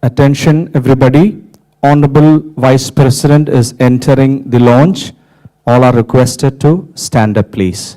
Attention everybody, Honorable Vice President is entering the lounge. All are requested to stand up please.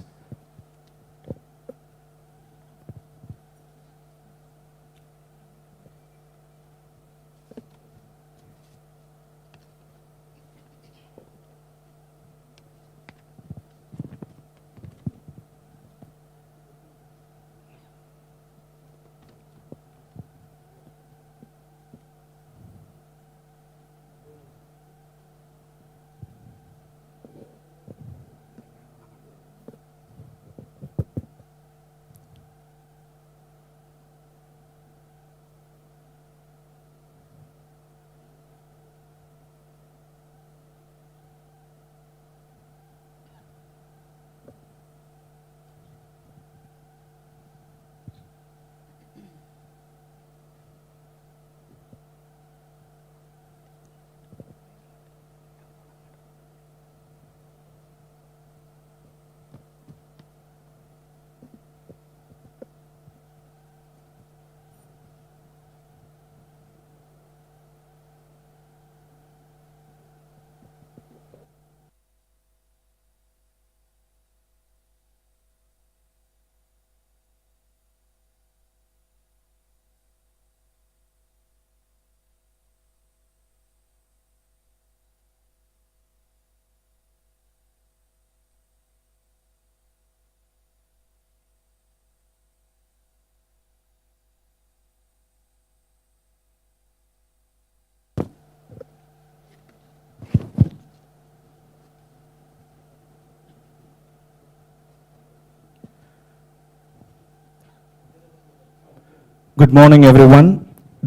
Good morning everyone.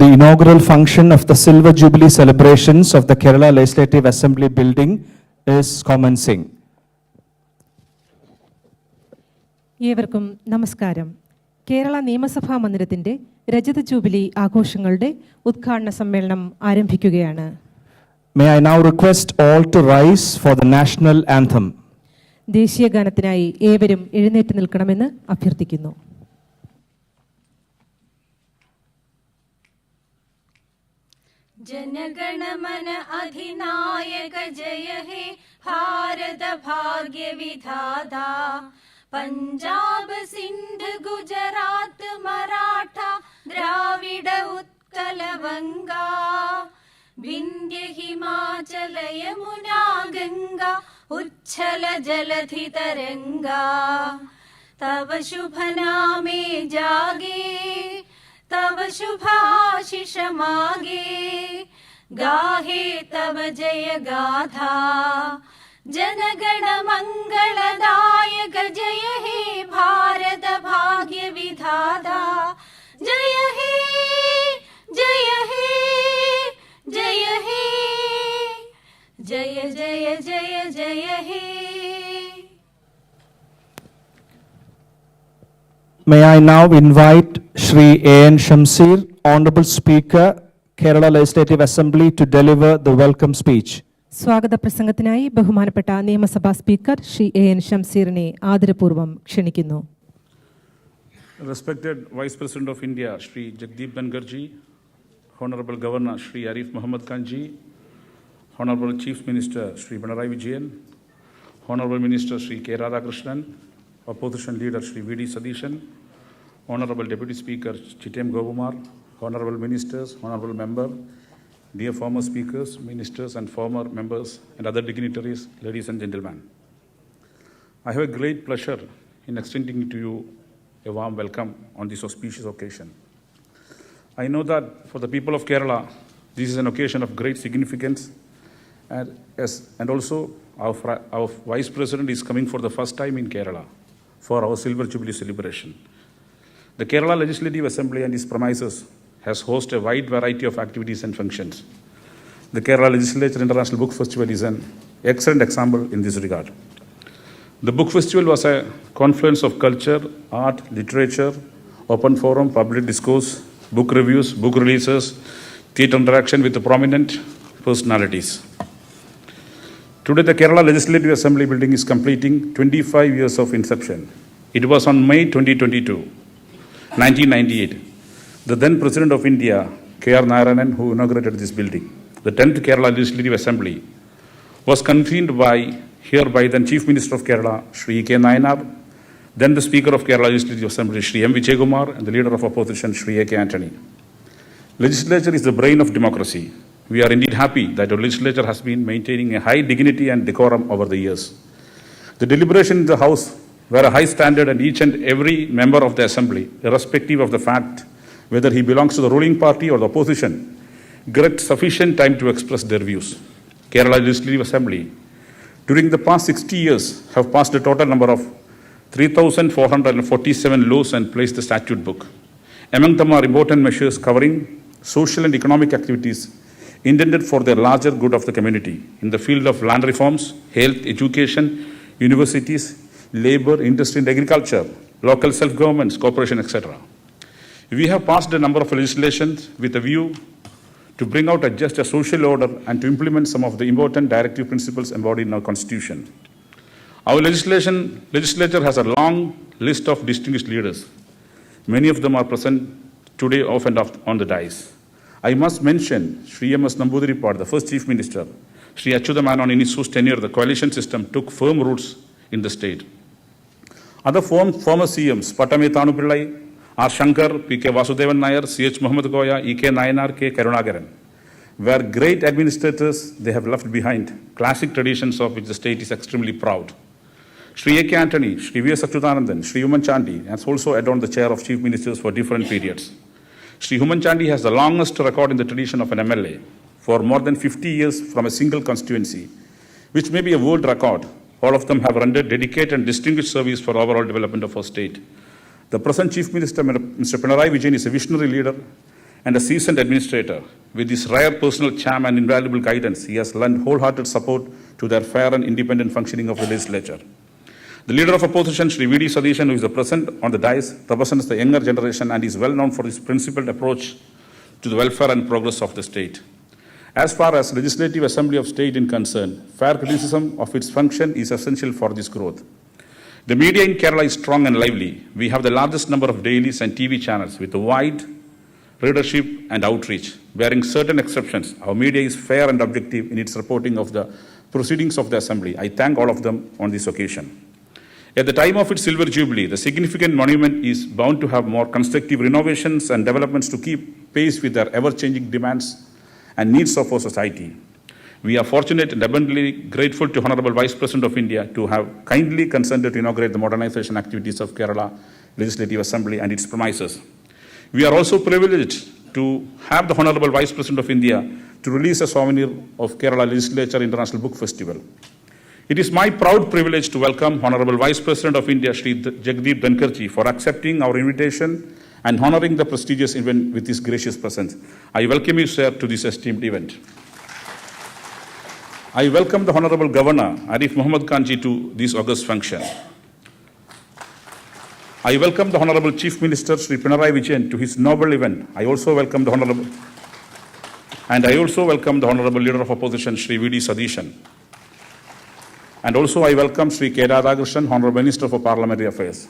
The inaugural function of the Silver Jubilee celebrations of the Kerala Legislative Assembly building is commencing. ഏവർക്കും നമസ്കാരം. കേരള നിയമസഭാ മന്ദിരത്തിന്റെ രജത jubilee ആഘോഷങ്ങളുടെ ഉദ്ഘാടന സമ്മേളനം ആരംഭിക്കുകയാണ്. May I now request all to rise for the national anthem. ദേശീയ ഗാനത്തിനായി ഏവരും എഴുന്നേറ്റ് നിൽക്കണമെന്ന് അഭ്യർത്ഥിക്കുന്നു. जनगणमन अधिनायक जय हे भारत भाग्य विधाता पंजाब सिंध गुजरात मराठा द्राविड उत्कल वंगा विंध्य हिमाचल यमुना गंगा उच्छल जलधि तरंगा तव शुभ नामे जागे तव शुभाशिष मागे गाहे तव जय गाथा जनगण मंगलदायक जय हे भारत भाग्य विधाता जय हे जय हे जय हे जय जय जय जय हे. May I now invite Shri A.N. Shamsir, Honorable Speaker, Kerala Legislative Assembly, to deliver the welcome speech. സ്വാഗത പ്രസംഗത്തിനായി ബഹുമാനപ്പെട്ട നിയമസഭാ സ്പീക്കർ ശ്രീ എൻ ഷംസീറിനെ ആദരപൂർവ്വം ക്ഷണിക്കുന്നു. Respected Vice President of India, Shri Jagdeep Dhangarji, Honorable Governor Shri Arif Muhammad Khanji, Honorable Chief Minister Shri Pinarayi Vijayan, Honorable Minister Shri K. Radhakrishnan, Opposition Leader Shri V.D. Sadishan, Honorable Deputy Speaker Chitem Govumar, Honorable Ministers, Honorable Member, dear former Speakers, Ministers and former members and other dignitaries, ladies and gentlemen. I have a great pleasure in extending to you a warm welcome on this auspicious occasion. I know that for the people of Kerala, this is an occasion of great significance and also our Vice President is coming for the first time in Kerala for our Silver Jubilee celebration. The Kerala Legislative Assembly and its premises has hosted a wide variety of activities and functions. The Kerala Legislature International Book Festival is an excellent example in this regard. The book festival was a confluence of culture, art, literature, open forum, public discourse, book reviews, book releases, theatre interaction with the prominent personalities. Today, the Kerala Legislative Assembly building is completing 25 years of inception. It was on May 1998. The then President of India, K.R. Narayanan, who inaugurated this building. The 10th Kerala Legislative Assembly was convened here by then Chief Minister of Kerala, Shri K. Nayanar, then the Speaker of Kerala Legislative Assembly, Shri M. Vijaykumar, and the Leader of Opposition, Shri A. K. Antony. Legislature is the brain of democracy. We are indeed happy that our legislature has been maintaining a high dignity and decorum over the years. The deliberation in the House were a high standard, and each and every member of the Assembly, irrespective of the fact whether he belongs to the ruling party or the opposition, get sufficient time to express their views. Kerala Legislative Assembly, during the past 60 years, have passed a total number of 3,447 laws and placed the statute book. Among them are important measures covering social and economic activities intended for the larger good of the community in the field of land reforms, health, education, universities, labor, industry and agriculture, local self-governments, cooperation, etc. We have passed a number of legislations with a view to bring out just a social order and to implement some of the important directive principles embodied in our Constitution. Our legislature has a long list of distinguished leaders. Many of them are present today off and off on the dais. I must mention Shri M.S. Namboodiripad, the first Chief Minister. Shri Achyuta Menon, in his tenure, the coalition system took firm roots in the state. Other former CMs, Patame Thanupillai, R. Shankar, P.K. Vasudevan Nair, C.H. Muhammad Goya, E.K. Nayanar, K. Karunagaran, were great administrators. They have left behind classic traditions of which the state is extremely proud. Shri A.K. Antony, Shri V.S. Achyutanandan, Shri Human Chandi has also adorned the chair of Chief Ministers for different periods. Shri Human Chandi has the longest record in the tradition of an MLA for more than 50 years from a single constituency, which may be a world record. All of them have rendered dedicated and distinguished service for overall development of our state. The present Chief Minister, Mr. Pinarayi Vijayan, is a visionary leader and a seasoned administrator. With his rare personal charm and invaluable guidance, he has lent wholehearted support to the fair and independent functioning of the legislature. The Leader of Opposition, Shri V.D. Sadishan, who is present on the dais, represents the younger generation and is well known for his principled approach to the welfare and progress of the state. As far as Legislative Assembly of State is concerned, fair criticism of its function is essential for this growth. The media in Kerala is strong and lively. We have the largest number of dailies and TV channels with a wide readership and outreach. Bearing certain exceptions, our media is fair and objective in its reporting of the proceedings of the Assembly. I thank all of them on this occasion. At the time of its Silver Jubilee, the significant monument is bound to have more constructive renovations and developments to keep pace with their ever-changing demands and needs of our society. We are fortunate and abundantly grateful to Honorable Vice President of India to have kindly consented to inaugurate the modernization activities of Kerala Legislative Assembly and its premises. We are also privileged to have the Honorable Vice President of India to release a souvenir of Kerala Legislature International Book Festival. It is my proud privilege to welcome Honorable Vice President of India, Shri Jagdeep Dhankarji, for accepting our invitation and honoring the prestigious event with his gracious presence. I welcome you, sir, to this esteemed event. I welcome the Honorable Governor, Arif Muhammad Khanji, to this august function. I welcome the Honorable Chief Minister, Shri Pinarayi Vijayan, to his noble event. I also welcome the Honorable Leader of Opposition, Shri V.D. Sadishan. And also I welcome Shri K. Radhakrishnan, Honorable Minister for Parliamentary Affairs.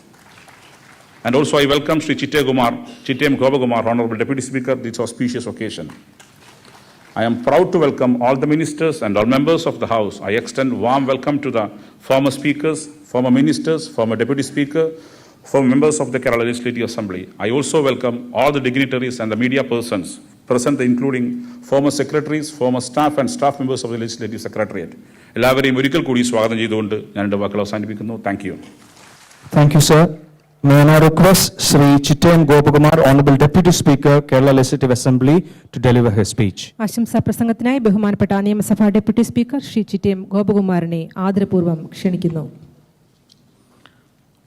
And also I welcome Shri Chittem Gopakumar, Honorable Deputy Speaker, this auspicious occasion. I am proud to welcome all the ministers and all members of the House. I extend warm welcome to the former speakers, former ministers, former deputy speaker, former members of the Kerala Legislative Assembly. I also welcome all the dignitaries and the media persons present, including former secretaries, former staff and staff members of the Legislative Secretariat. എല്ലാവരെയും ഒരിക്കൽ കൂടി സ്വാഗതം ചെയ്തുകൊണ്ട് ഞാൻ എൻ്റെ വാക്കുകൾ അവസാനിപ്പിക്കുന്നു. Thank you. Thank you, sir. May I now request Sri Chittem Gopakumar, Honorable Deputy Speaker, Kerala Legislative Assembly, to deliver his speech. ആശംസാ പ്രസംഗത്തിനായി ബഹുമാനപ്പെട്ട നിയമസഭാ ഡെപ്യൂട്ടി സ്പീക്കർ ശ്രീ ചിറ്റേം ഗോപകുമാറിനെ ആദരപൂർവ്വം ക്ഷണിക്കുന്നു.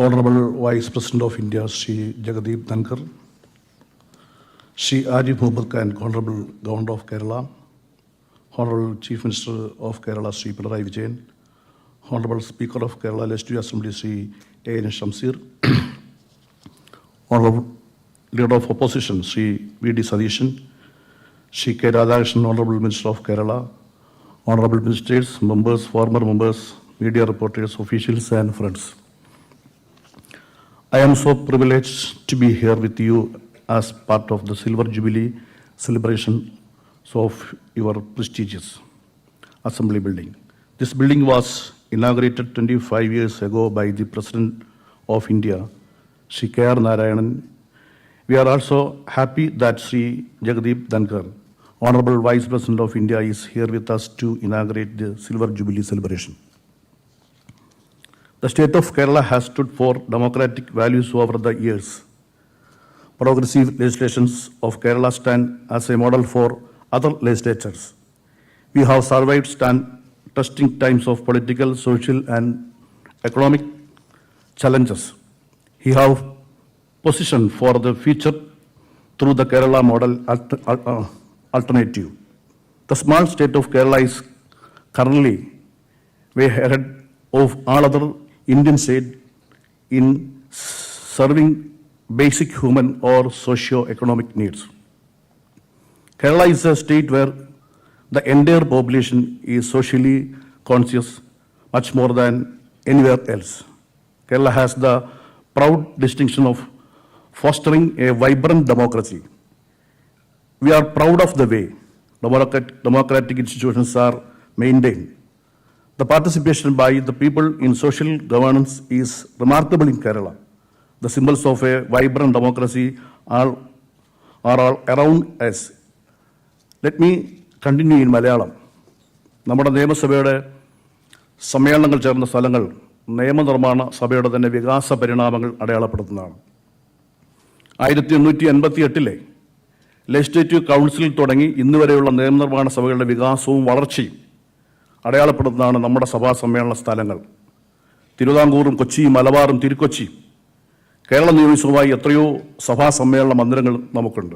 Honorable Vice President of India, Shri Jagdeep Dhankar, Shri Arif Muhammad Khan, Honorable Governor of Kerala, Honorable Chief Minister of Kerala, Shri Pinarayi Vijayan, Honorable Speaker of Kerala Legislative Assembly, Shri A.N. Shamsir, Honorable Leader of Opposition, Shri V.D. Sadishan, Shri K. Radhakrishnan, Honorable Minister of Kerala, Honorable Ministers, members, former members, media reporters, officials and friends. I am so privileged to be here with you as part of the Silver Jubilee celebration of your prestigious assembly building. This building was inaugurated 25 years ago by the President of India, Sri K.R. Narayanan. We are also happy that Sri Jagdeep Dhankar, Honorable Vice President of India, is here with us to inaugurate the Silver Jubilee celebration. The state of Kerala has stood for democratic values over the years. Progressive legislations of Kerala stand as a model for other legislatures. We have survived testing times of political, social, and economic challenges. We have positioned for the future through the Kerala model alternative. The small state of Kerala is currently way ahead of all other Indian states in serving basic human or socio-economic needs. Kerala is a state where the entire population is socially conscious much more than anywhere else. Kerala has the proud distinction of fostering a vibrant democracy. We are proud of the way democratic institutions are maintained. The participation by the people in social governance is remarkable in Kerala. The symbols of a vibrant democracy are all around us. Let me continue in Malayalam. നമ്മുടെ നിയമസഭയുടെ സമ്മേളനങ്ങൾ ചേർന്ന സ്ഥലങ്ങൾ നിയമനിർമ്മാണ സഭയുടെ തന്നെ വികാസ പരിണാമങ്ങൾ അടയാളപ്പെടുത്തുന്നതാണ്. 1888 legislative കൗൺസിലിൽ തുടങ്ങി ഇന്നുവരെയുള്ള നിയമനിർമ്മാണ സഭകളുടെ വികാസവും വളർച്ചയും അടയാളപ്പെടുത്തുന്നതാണ് നമ്മുടെ സഭാ സമ്മേളന സ്ഥലങ്ങൾ. തിരുവിതാംകൂറും കൊച്ചിയും മലബാറും തിരുക്കൊച്ചിയും കേരള നിയമസഭയുമായി എത്രയോ സഭാ സമ്മേളന മന്ദിരങ്ങൾ നമുക്കുണ്ട്.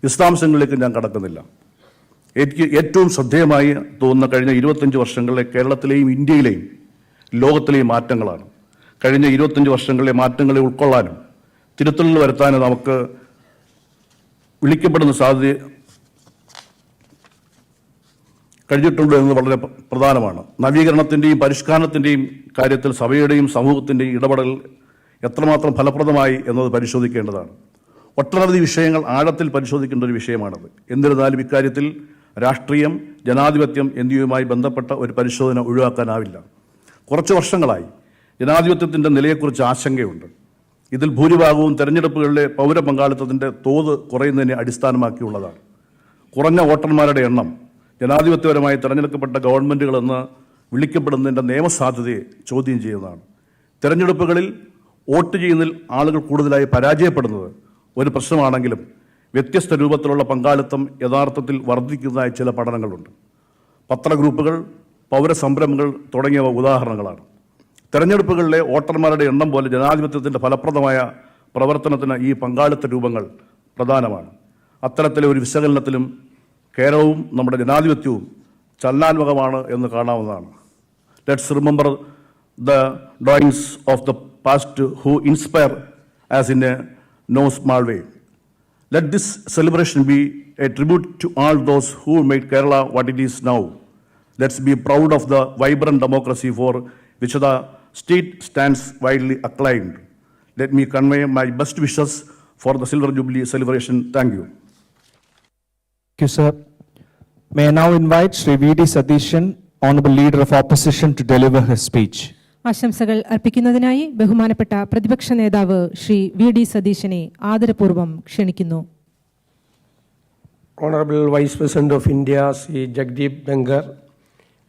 വിശദാംശങ്ങളിലേക്ക് ഞാൻ കടക്കുന്നില്ല. എനിക്ക് ഏറ്റവും ശ്രദ്ധേയമായി തോന്നുന്ന കഴിഞ്ഞ 25 വർഷങ്ങളിലെ കേരളത്തിലെയും ഇന്ത്യയിലെയും ലോകത്തിലെയും മാറ്റങ്ങളാണ്. കഴിഞ്ഞ 25 വർഷങ്ങളിലെ മാറ്റങ്ങളെ ഉൾക്കൊള്ളാനും തിരുത്തലുകൾ വരുത്താനും നമുക്ക് വിളിക്കപ്പെടുന്ന സാധ്യത കഴിഞ്ഞിട്ടുണ്ട് എന്നത് വളരെ പ്രധാനമാണ്. നവീകരണത്തിൻ്റെയും പരിഷ്കരണത്തിൻ്റെയും കാര്യത്തിൽ സഭയുടെയും സമൂഹത്തിൻ്റെയും ഇടപെടൽ എത്രമാത്രം ഫലപ്രദമായി എന്നത് പരിശോധിക്കേണ്ടതാണ്. ഒട്ടനവധി വിഷയങ്ങൾ ആഴത്തിൽ പരിശോധിക്കേണ്ട ഒരു വിഷയമാണത്. എന്നിരുന്നാലും ഇക്കാര്യത്തിൽ രാഷ്ട്രീയം, ജനാധിപത്യം എന്നിവയുമായി ബന്ധപ്പെട്ട ഒരു പരിശോധന ഒഴിവാക്കാനാവില്ല. കുറച്ച് വർഷങ്ങളായി ജനാധിപത്യത്തിൻ്റെ നിലയെക്കുറിച്ച് ആശങ്കയുണ്ട്. ഇതിൽ ഭൂരിഭാഗവും തെരഞ്ഞെടുപ്പുകളിലെ പൗരപങ്കാളിത്തത്തിൻ്റെ തോത് കുറയുന്നതിനെ അടിസ്ഥാനമാക്കിയുള്ളതാണ്. കുറഞ്ഞ വോട്ടർമാരുടെ എണ്ണം ജനാധിപത്യപരമായി തെരഞ്ഞെടുക്കപ്പെട്ട ഗവൺമെൻറ്റുകളെന്ന് വിളിക്കപ്പെടുന്നതിൻ്റെ നിയമസാധ്യതയെ ചോദ്യം ചെയ്യുന്നതാണ്. തെരഞ്ഞെടുപ്പുകളിൽ വോട്ട് ചെയ്യുന്നതിൽ ആളുകൾ കൂടുതലായി പരാജയപ്പെടുന്നത് ഒരു പ്രശ്നമാണെങ്കിലും വ്യത്യസ്ത രൂപത്തിലുള്ള പങ്കാളിത്തം യഥാർത്ഥത്തിൽ വർദ്ധിക്കുന്നതായ ചില പഠനങ്ങളുണ്ട്. പത്രഗ്രൂപ്പുകൾ, പൗരസംരംഭങ്ങൾ തുടങ്ങിയവ ഉദാഹരണങ്ങളാണ്. തെരഞ്ഞെടുപ്പുകളിലെ വോട്ടർമാരുടെ എണ്ണം പോലെ ജനാധിപത്യത്തിൻ്റെ ഫലപ്രദമായ പ്രവർത്തനത്തിന് ഈ പങ്കാളിത്ത രൂപങ്ങൾ പ്രധാനമാണ്. അത്തരത്തിലെ ഒരു വിശകലനത്തിലും കേരളവും നമ്മുടെ ജനാധിപത്യവും ചലനാത്മകമാണ് എന്ന് കാണാവുന്നതാണ്. Let's remember the drawings of the past who inspire as in A no small way. Let this celebration be a tribute to all those who made Kerala what it is now. Let's be proud of the vibrant democracy for which the state stands widely acclaimed. Let me convey my best wishes for the Silver Jubilee celebration. Thank you. Thank you, sir. May I now invite Sri V.D. Sadishan, Honorable Leader of Opposition, to deliver his speech. ആശംസകൾ അർപ്പിക്കുന്നതിനായി ബഹുമാനപ്പെട്ട പ്രതിപക്ഷ നേതാവ് Shri V.D. സതീശനെ ആദരപൂർവ്വം ക്ഷണിക്കുന്നു. Honorable Vice President of India, Sri Jagdeep Dhankar,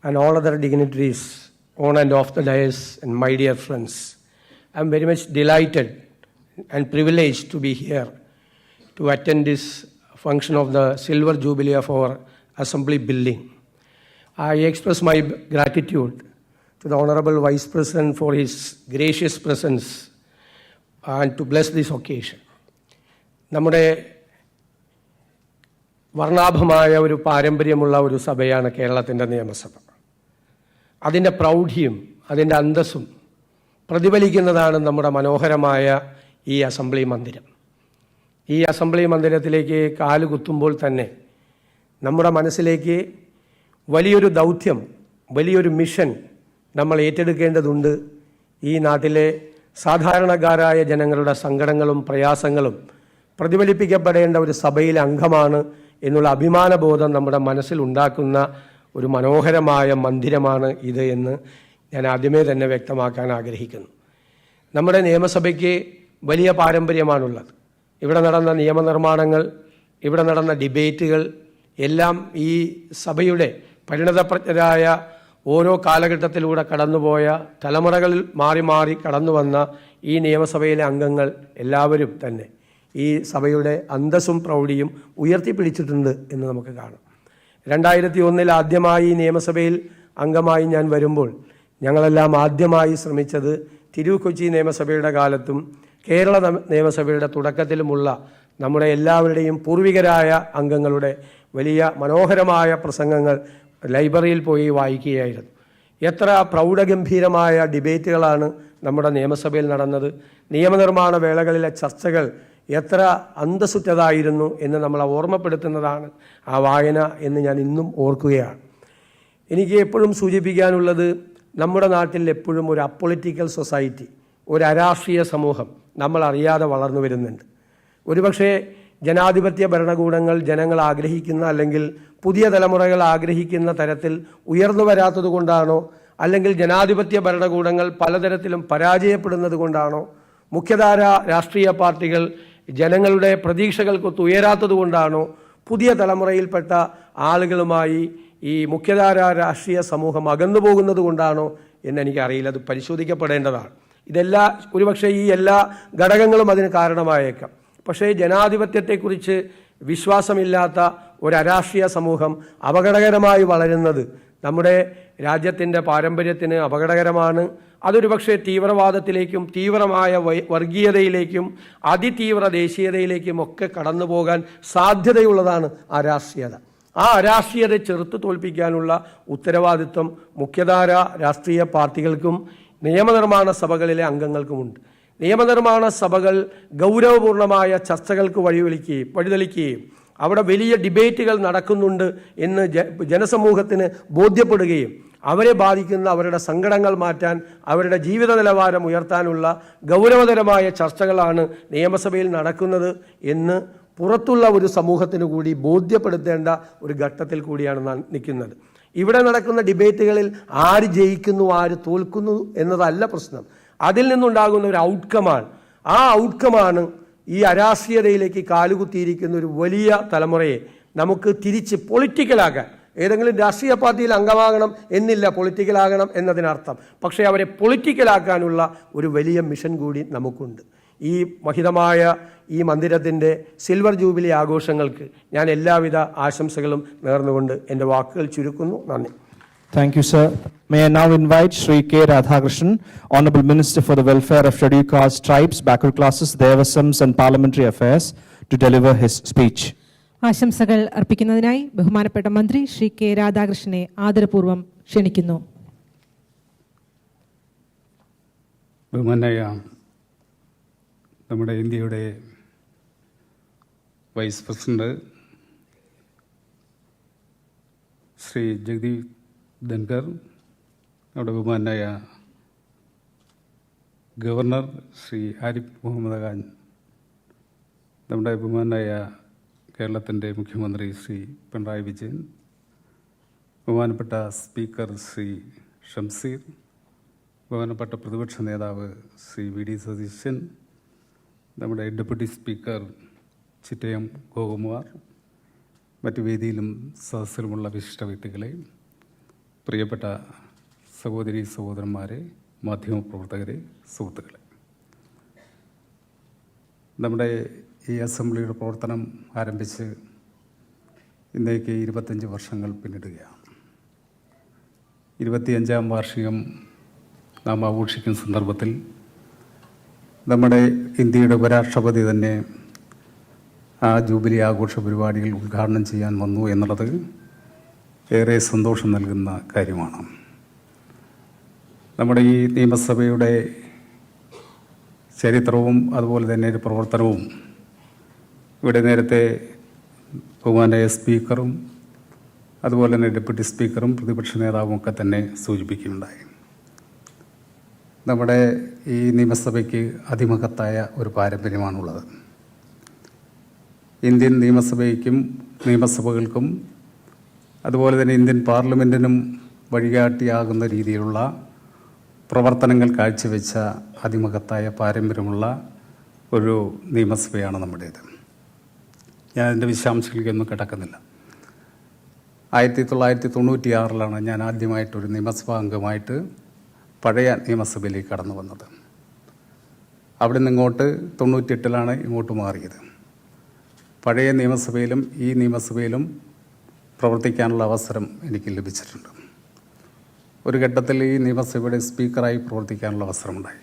and all other dignitaries on and off the dais, and my dear friends, I am very much delighted and privileged to be here to attend this function of the Silver Jubilee of our Assembly building. I express my gratitude to the Honorable Vice President for his gracious presence and to bless this occasion. നമ്മുടെ വർണ്ണാഭമായ ഒരു പാരമ്പര്യമുള്ള ഒരു സഭയാണ് കേരളത്തിൻ്റെ നിയമസഭ. അതിൻ്റെ പ്രൗഢിയും അതിൻ്റെ അന്തസ്സും പ്രതിഫലിക്കുന്നതാണ് നമ്മുടെ മനോഹരമായ ഈ അസംബ്ലി മന്ദിരം. ഈ അസംബ്ലി മന്ദിരത്തിലേക്ക് കാലുകുത്തുമ്പോൾ തന്നെ നമ്മുടെ മനസ്സിലേക്ക് വലിയൊരു ദൗത്യം, വലിയൊരു മിഷൻ നമ്മൾ ഏറ്റെടുക്കേണ്ടതുണ്ട്. ഈ നാട്ടിലെ സാധാരണക്കാരായ ജനങ്ങളുടെ സങ്കടങ്ങളും പ്രയാസങ്ങളും പ്രതിഫലിപ്പിക്കപ്പെടേണ്ട ഒരു സഭയിലെ അംഗമാണ് എന്നുള്ള അഭിമാനബോധം നമ്മുടെ മനസ്സിൽ ഉണ്ടാക്കുന്ന ഒരു മനോഹരമായ മന്ദിരമാണ് ഇത് എന്ന് ഞാൻ ആദ്യമേ തന്നെ വ്യക്തമാക്കാൻ ആഗ്രഹിക്കുന്നു. നമ്മുടെ നിയമസഭയ്ക്ക് വലിയ പാരമ്പര്യമാണുള്ളത്. ഇവിടെ നടന്ന നിയമനിർമ്മാണങ്ങൾ, ഇവിടെ നടന്ന ഡിബേറ്റുകൾ എല്ലാം ഈ സഭയുടെ പരിണതപ്രജ്ഞരായ ഓരോ കാലഘട്ടത്തിലൂടെ കടന്നുപോയ, തലമുറകളിൽ മാറി മാറി കടന്നു വന്ന ഈ നിയമസഭയിലെ അംഗങ്ങൾ എല്ലാവരും തന്നെ ഈ സഭയുടെ അന്തസ്സും പ്രൗഢിയും ഉയർത്തിപ്പിടിച്ചിട്ടുണ്ട് എന്ന് നമുക്ക് കാണാം. 2001 ആദ്യമായി നിയമസഭയിൽ അംഗമായി ഞാൻ വരുമ്പോൾ ഞങ്ങളെല്ലാം ആദ്യമായി ശ്രമിച്ചത് തിരുക്കൊച്ചി നിയമസഭയുടെ കാലത്തും കേരള നിയമസഭയുടെ തുടക്കത്തിലുമുള്ള നമ്മുടെ എല്ലാവരുടെയും പൂർവികരായ അംഗങ്ങളുടെ വലിയ മനോഹരമായ പ്രസംഗങ്ങൾ ലൈബ്രറിയിൽ പോയി വായിക്കുകയായിരുന്നു. എത്ര പ്രൗഢഗംഭീരമായ ഡിബേറ്റുകളാണ് നമ്മുടെ നിയമസഭയിൽ നടന്നത്. നിയമനിർമ്മാണ വേളകളിലെ ചർച്ചകൾ എത്ര അന്തസ്സുറ്റതായിരുന്നു എന്ന് നമ്മളെ ഓർമ്മപ്പെടുത്തുന്നതാണ് ആ വായന എന്ന് ഞാൻ ഇന്നും ഓർക്കുകയാണ്. എനിക്ക് എപ്പോഴും സൂചിപ്പിക്കാനുള്ളത്, നമ്മുടെ നാട്ടിൽ എപ്പോഴും ഒരു അപ്പൊളിറ്റിക്കൽ സൊസൈറ്റി, ഒരു അരാഷ്ട്രീയ സമൂഹം നമ്മൾ അറിയാതെ വളർന്നു വരുന്നുണ്ട്. ഒരുപക്ഷെ ജനാധിപത്യ ഭരണകൂടങ്ങൾ ജനങ്ങൾ ആഗ്രഹിക്കുന്ന, അല്ലെങ്കിൽ പുതിയ തലമുറകൾ ആഗ്രഹിക്കുന്ന തരത്തിൽ ഉയർന്നു വരാത്തത് കൊണ്ടാണോ, അല്ലെങ്കിൽ ജനാധിപത്യ ഭരണകൂടങ്ങൾ പലതരത്തിലും പരാജയപ്പെടുന്നത് കൊണ്ടാണോ, മുഖ്യധാര രാഷ്ട്രീയ പാർട്ടികൾ ജനങ്ങളുടെ പ്രതീക്ഷകൾക്കൊത്ത് ഉയരാത്തത് കൊണ്ടാണോ, പുതിയ തലമുറയിൽപ്പെട്ട ആളുകളുമായി ഈ മുഖ്യധാര രാഷ്ട്രീയ സമൂഹം അകന്നു പോകുന്നത് കൊണ്ടാണോ എന്നെനിക്കറിയില്ല. അത് പരിശോധിക്കപ്പെടേണ്ടതാണ്. ഒരുപക്ഷെ ഈ എല്ലാ ഘടകങ്ങളും അതിന് കാരണമായേക്കാം. പക്ഷേ ജനാധിപത്യത്തെക്കുറിച്ച് വിശ്വാസമില്ലാത്ത ഒരു അരാഷ്ട്രീയ സമൂഹം അപകടകരമായി വളരുന്നത് നമ്മുടെ രാജ്യത്തിൻ്റെ പാരമ്പര്യത്തിന് അപകടകരമാണ്. അതൊരു പക്ഷേ തീവ്രവാദത്തിലേക്കും തീവ്രമായ വർഗീയതയിലേക്കും അതിതീവ്ര ദേശീയതയിലേക്കും ഒക്കെ കടന്നു പോകാൻ സാധ്യതയുള്ളതാണ് ആ രാഷ്ട്രീയത. ആ അരാഷ്ട്രീയത ചെറുത്തു തോൽപ്പിക്കാനുള്ള ഉത്തരവാദിത്വം മുഖ്യധാര രാഷ്ട്രീയ പാർട്ടികൾക്കും നിയമനിർമ്മാണ സഭകളിലെ അംഗങ്ങൾക്കുമുണ്ട്. നിയമനിർമ്മാണ സഭകൾ ഗൗരവപൂർണമായ ചർച്ചകൾക്ക് വഴിതെളിക്കുകയും അവിടെ വലിയ ഡിബേറ്റുകൾ നടക്കുന്നുണ്ട് എന്ന് ജനസമൂഹത്തിന് ബോധ്യപ്പെടുകയും അവരെ ബാധിക്കുന്ന അവരുടെ സങ്കടങ്ങൾ മാറ്റാൻ, അവരുടെ ജീവിത നിലവാരം ഉയർത്താനുള്ള ഗൗരവതരമായ ചർച്ചകളാണ് നിയമസഭയിൽ നടക്കുന്നത് എന്ന് പുറത്തുള്ള ഒരു സമൂഹത്തിന് കൂടി ബോധ്യപ്പെടുത്തേണ്ട ഒരു ഘട്ടത്തിൽ കൂടിയാണ് നാം നിൽക്കുന്നത്. ഇവിടെ നടക്കുന്ന ഡിബേറ്റുകളിൽ ആര് ജയിക്കുന്നു ആര് തോൽക്കുന്നു എന്നതല്ല പ്രശ്നം. അതിൽ നിന്നുണ്ടാകുന്ന ഒരു ഔട്ട്കമാണ്. ആ ഔട്ട്കമാണ് ഈ അരാഷ്ട്രീയതയിലേക്ക് കാലുകുത്തിയിരിക്കുന്ന ഒരു വലിയ തലമുറയെ നമുക്ക് തിരിച്ച് പൊളിറ്റിക്കലാക്കാൻ, ഏതെങ്കിലും രാഷ്ട്രീയ പാർട്ടിയിൽ അംഗമാകണം എന്നില്ല പൊളിറ്റിക്കലാകണം എന്നതിനർത്ഥം, പക്ഷേ അവരെ പൊളിറ്റിക്കലാക്കാനുള്ള ഒരു വലിയ മിഷൻ കൂടി നമുക്കുണ്ട്. ഈ മഹിതമായ ഈ മന്ദിരത്തിൻ്റെ സിൽവർ ജൂബിലി ആഘോഷങ്ങൾക്ക് ഞാൻ എല്ലാവിധ ആശംസകളും നേർന്നുകൊണ്ട് എൻ്റെ വാക്കുകൾ ചുരുക്കുന്നു. നന്ദി. Thank you, sir. May I now invite Shri K. Radhakrishnan, Honorable Minister for the Welfare of Scheduled Caste, Tribes, Backward Classes, Devasams and Parliamentary Affairs to deliver his speech. ആശംസകൾ അർപ്പിക്കുന്നതിനായി ബഹുമാനപ്പെട്ട മന്ത്രി ശ്രീ കെ രാധാകൃഷ്ണനെ ആദരപൂർവ്വം ക്ഷണിക്കുന്നു. ബഹുമാനായ നമ്മുടെ ഇന്ത്യയുടെ വൈസ് പ്രസിഡന്റ് ശ്രീ ജഗദീപ് ധൻകർ, നമ്മുടെ ബഹുമാനായ ഗവർണർ ശ്രീ ആരിഫ് മുഹമ്മദ് ഖാൻ, നമ്മുടെ ബഹുമാനായ കേരളത്തിൻ്റെ മുഖ്യമന്ത്രി ശ്രീ പിണറായി വിജയൻ, ബഹുമാനപ്പെട്ട സ്പീക്കർ ശ്രീ ഷംസീർ, ബഹുമാനപ്പെട്ട പ്രതിപക്ഷ നേതാവ് ശ്രീ വി ഡി സതീശൻ, നമ്മുടെ ഡെപ്യൂട്ടി സ്പീക്കർ ചിറ്റയം ഗോകുമാർ, മറ്റു വേദിയിലും സദസ്സിലുമുള്ള വിശിഷ്ട വ്യക്തികളെ, പ്രിയപ്പെട്ട സഹോദരി സഹോദരന്മാരെ, മാധ്യമപ്രവർത്തകരെ, സുഹൃത്തുക്കളെ, നമ്മുടെ ഈ അസംബ്ലിയുടെ പ്രവർത്തനം ആരംഭിച്ച് ഇന്നേക്ക് 25 വർഷങ്ങൾ പിന്നിടുകയാണ്. 25ാം വാർഷികം നാം ആഘോഷിക്കുന്ന സന്ദർഭത്തിൽ നമ്മുടെ ഇന്ത്യയുടെ ഉപരാഷ്ട്രപതി തന്നെ ആ ജൂബിലി ആഘോഷ പരിപാടികൾ ഉദ്ഘാടനം ചെയ്യാൻ വന്നു എന്നുള്ളത് ഏറെ സന്തോഷം നൽകുന്ന കാര്യമാണ്. നമ്മുടെ ഈ നിയമസഭയുടെ ചരിത്രവും അതുപോലെ തന്നെ ഒരു പ്രവർത്തനവും ഇവിടെ നേരത്തെ ബഹുമാനായ സ്പീക്കറും അതുപോലെ തന്നെ ഡെപ്യൂട്ടി സ്പീക്കറും പ്രതിപക്ഷ നേതാവും ഒക്കെ തന്നെ സൂചിപ്പിക്കുകയുണ്ടായി. നമ്മുടെ ഈ നിയമസഭയ്ക്ക് അതിമഹത്തായ ഒരു പാരമ്പര്യമാണുള്ളത്. ഇന്ത്യൻ നിയമസഭകൾക്കും അതുപോലെ തന്നെ ഇന്ത്യൻ പാർലമെൻറ്റിനും വഴികാട്ടിയാകുന്ന രീതിയിലുള്ള പ്രവർത്തനങ്ങൾ കാഴ്ചവെച്ച അതിമഹത്തായ പാരമ്പര്യമുള്ള ഒരു നിയമസഭയാണ് നമ്മുടേത്. ഞാൻ അതിൻ്റെ വിശദാംശങ്ങളിലേക്കൊന്നും കിടക്കുന്നില്ല. 1996 ഞാൻ ആദ്യമായിട്ടൊരു നിയമസഭാ അംഗമായിട്ട് പഴയ നിയമസഭയിലേക്ക് കടന്നു വന്നത്. അവിടെ നിന്ന് ഇങ്ങോട്ട് 98 ഇങ്ങോട്ട് മാറിയത്. പഴയ നിയമസഭയിലും ഈ നിയമസഭയിലും പ്രവർത്തിക്കാനുള്ള അവസരം എനിക്ക് ലഭിച്ചിട്ടുണ്ട്. ഒരു ഘട്ടത്തിൽ ഈ നിയമസഭയുടെ സ്പീക്കറായി പ്രവർത്തിക്കാനുള്ള അവസരമുണ്ടായി.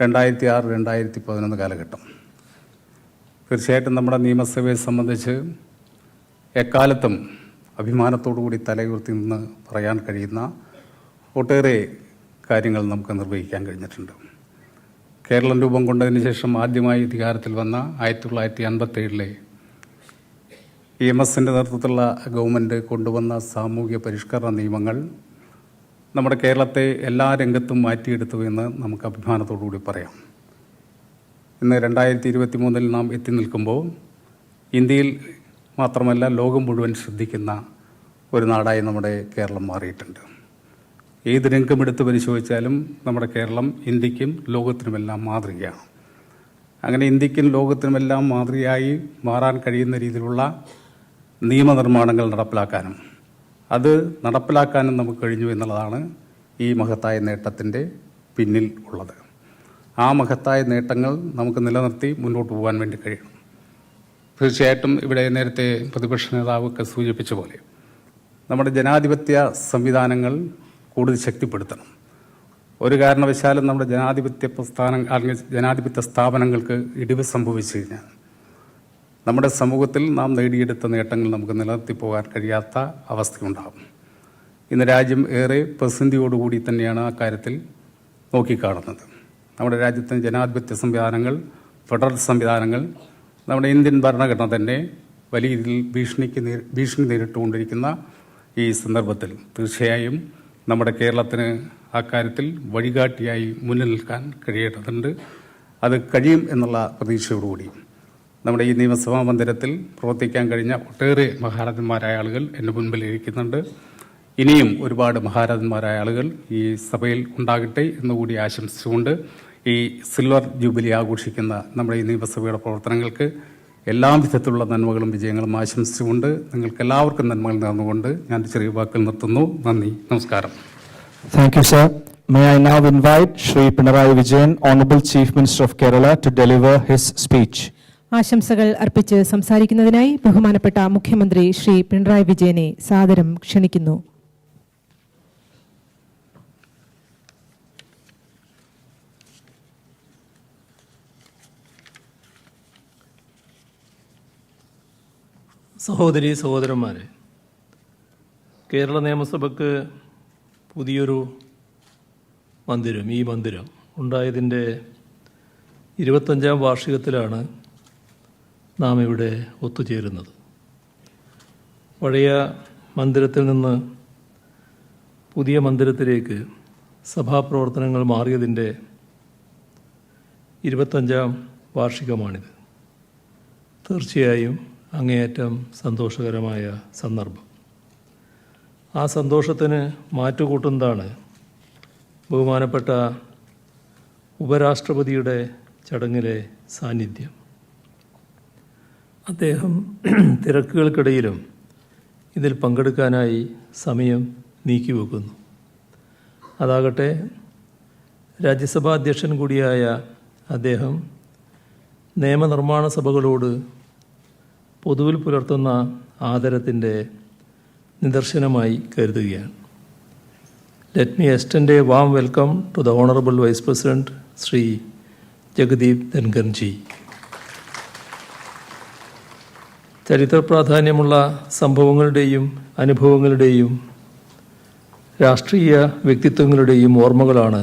2006-2011 കാലഘട്ടം. തീർച്ചയായിട്ടും നമ്മുടെ നിയമസഭയെ സംബന്ധിച്ച് എക്കാലത്തും അഭിമാനത്തോടുകൂടി തലയുയർത്തി നിന്ന് പറയാൻ കഴിയുന്ന ഒട്ടേറെ കാര്യങ്ങൾ നമുക്ക് നിർവഹിക്കാൻ കഴിഞ്ഞിട്ടുണ്ട്. കേരളം രൂപം കൊണ്ടതിന് ശേഷം ആദ്യമായി അധികാരത്തിൽ വന്ന 1957 യമസിൻ്റെ നേതൃത്വത്തിലുള്ള ഗവൺമെൻറ് കൊണ്ടുവന്ന സാമൂഹ്യ പരിഷ്കരണ നിയമങ്ങൾ നമ്മുടെ കേരളത്തെ എല്ലാ രംഗത്തും മാറ്റിയെടുത്തു എന്ന് നമുക്ക് അഭിമാനത്തോടുകൂടി പറയാം. ഇന്ന് 2023 നാം എത്തി നിൽക്കുമ്പോൾ ഇന്ത്യയിൽ മാത്രമല്ല ലോകം മുഴുവൻ ശ്രദ്ധിക്കുന്ന ഒരു നാടായി നമ്മുടെ കേരളം മാറിയിട്ടുണ്ട്. ഏത് രംഗമെടുത്ത് പരിശോധിച്ചാലും നമ്മുടെ കേരളം ഇന്ത്യക്കും ലോകത്തിനുമെല്ലാം മാതൃകയാണ്. അങ്ങനെ ഇന്ത്യക്കും ലോകത്തിനുമെല്ലാം മാതൃകയായി മാറാൻ കഴിയുന്ന രീതിയിലുള്ള നിയമനിർമ്മാണങ്ങൾ നടപ്പിലാക്കാനും അത് നടപ്പിലാക്കാനും നമുക്ക് കഴിഞ്ഞു എന്നുള്ളതാണ് ഈ മഹത്തായ നേട്ടത്തിൻ്റെ പിന്നിൽ ഉള്ളത്. ആ മഹത്തായ നേട്ടങ്ങൾ നമുക്ക് നിലനിർത്തി മുന്നോട്ട് പോകാൻ വേണ്ടി കഴിയണം. തീർച്ചയായിട്ടും ഇവിടെ നേരത്തെ പ്രതിപക്ഷ നേതാവൊക്കെ സൂചിപ്പിച്ച പോലെ നമ്മുടെ ജനാധിപത്യ സംവിധാനങ്ങൾ കൂടുതൽ ശക്തിപ്പെടുത്തണം. ഒരു കാരണവശാലും നമ്മുടെ ജനാധിപത്യ സ്ഥാപനങ്ങൾക്ക് ഇടിവ് സംഭവിച്ചു കഴിഞ്ഞാൽ നമ്മുടെ സമൂഹത്തിൽ നാം നേടിയെടുത്ത നേട്ടങ്ങൾ നമുക്ക് നിലനിർത്തി പോകാൻ കഴിയാത്ത അവസ്ഥയുണ്ടാകും. ഇന്ന് രാജ്യം ഏറെ പ്രതിസന്ധിയോടുകൂടി തന്നെയാണ് ആ കാര്യത്തിൽ നോക്കിക്കാണുന്നത്. നമ്മുടെ രാജ്യത്തെ ജനാധിപത്യ സംവിധാനങ്ങൾ, ഫെഡറൽ സംവിധാനങ്ങൾ, നമ്മുടെ ഇന്ത്യൻ ഭരണഘടന തന്നെ വലിയ രീതിയിൽ ഭീഷണി നേരിട്ടുകൊണ്ടിരിക്കുന്ന ഈ സന്ദർഭത്തിൽ തീർച്ചയായും നമ്മുടെ കേരളത്തിന് ആ കാര്യത്തിൽ വഴികാട്ടിയായി മുന്നിൽ നിൽക്കാൻ കഴിയേണ്ടതുണ്ട്. അത് കഴിയും എന്നുള്ള പ്രതീക്ഷയോടുകൂടി നമ്മുടെ ഈ നിയമസഭാ മന്ദിരത്തിൽ പ്രവർത്തിക്കാൻ കഴിഞ്ഞ ഒട്ടേറെ മഹാരഥന്മാരായ ആളുകൾ എൻ്റെ മുൻപിൽ ഇരിക്കുന്നുണ്ട്. ഇനിയും ഒരുപാട് മഹാരഥന്മാരായ ആളുകൾ ഈ സഭയിൽ ഉണ്ടാകട്ടെ എന്നുകൂടി ആശംസിച്ചുകൊണ്ട് ഈ സിൽവർ ജൂബിലി ആഘോഷിക്കുന്ന നമ്മുടെ ഈ നിയമസഭയുടെ പ്രവർത്തനങ്ങൾക്ക് എല്ലാ വിധത്തിലുള്ള നന്മകളും വിജയങ്ങളും ആശംസിച്ചുകൊണ്ട് നിങ്ങൾക്ക് എല്ലാവർക്കും നന്മകൾ നേർന്നുകൊണ്ട് ഞാൻ ചെറിയ വാക്കുകൾ നിർത്തുന്നു. നന്ദി, നമസ്കാരം. Thank you, sir. May I now invite Shri Pinarayi Vijayan, Honorable Chief Minister of Kerala, to deliver his speech. ആശംസകൾ അർപ്പിച്ച് സംസാരിക്കുന്നതിനായി ബഹുമാനപ്പെട്ട മുഖ്യമന്ത്രി ശ്രീ പിണറായി വിജയനെ സാദരം ക്ഷണിക്കുന്നു. സഹോദരന്മാരെ, കേരള നിയമസഭയ്ക്ക് പുതിയൊരു മന്ദിരം, ഈ മന്ദിരം ഉണ്ടായതിൻ്റെ 25ാം വാർഷികത്തിലാണ് നാം ഇവിടെ ഒത്തുചേരുന്നത്. പഴയ മന്ദിരത്തിൽ നിന്ന് പുതിയ മന്ദിരത്തിലേക്ക് സഭാപ്രവർത്തനങ്ങൾ മാറിയതിൻ്റെ 25ാം വാർഷികമാണിത്. തീർച്ചയായും അങ്ങേയറ്റം സന്തോഷകരമായ സന്ദർഭം. ആ സന്തോഷത്തിന് മാറ്റുകൂട്ടുന്നതാണ് ബഹുമാനപ്പെട്ട ഉപരാഷ്ട്രപതിയുടെ ചടങ്ങിലെ സാന്നിധ്യം. അദ്ദേഹം തിരക്കുകൾക്കിടയിലും ഇതിൽ പങ്കെടുക്കാനായി സമയം നീക്കിവെക്കുന്നു. അതാകട്ടെ, രാജ്യസഭാ അധ്യക്ഷൻ കൂടിയായ അദ്ദേഹം നിയമനിർമ്മാണ സഭകളോട് പൊതുവിൽ പുലർത്തുന്ന ആദരത്തിൻ്റെ നിദർശനമായി കരുതുകയാണ്. Let me extend a warm welcome to the honourable vice president Shri Jagdeep Dhankhar ji. ചരിത്ര പ്രാധാന്യമുള്ള സംഭവങ്ങളുടെയും അനുഭവങ്ങളുടെയും രാഷ്ട്രീയ വ്യക്തിത്വങ്ങളുടെയും ഓർമ്മകളാണ്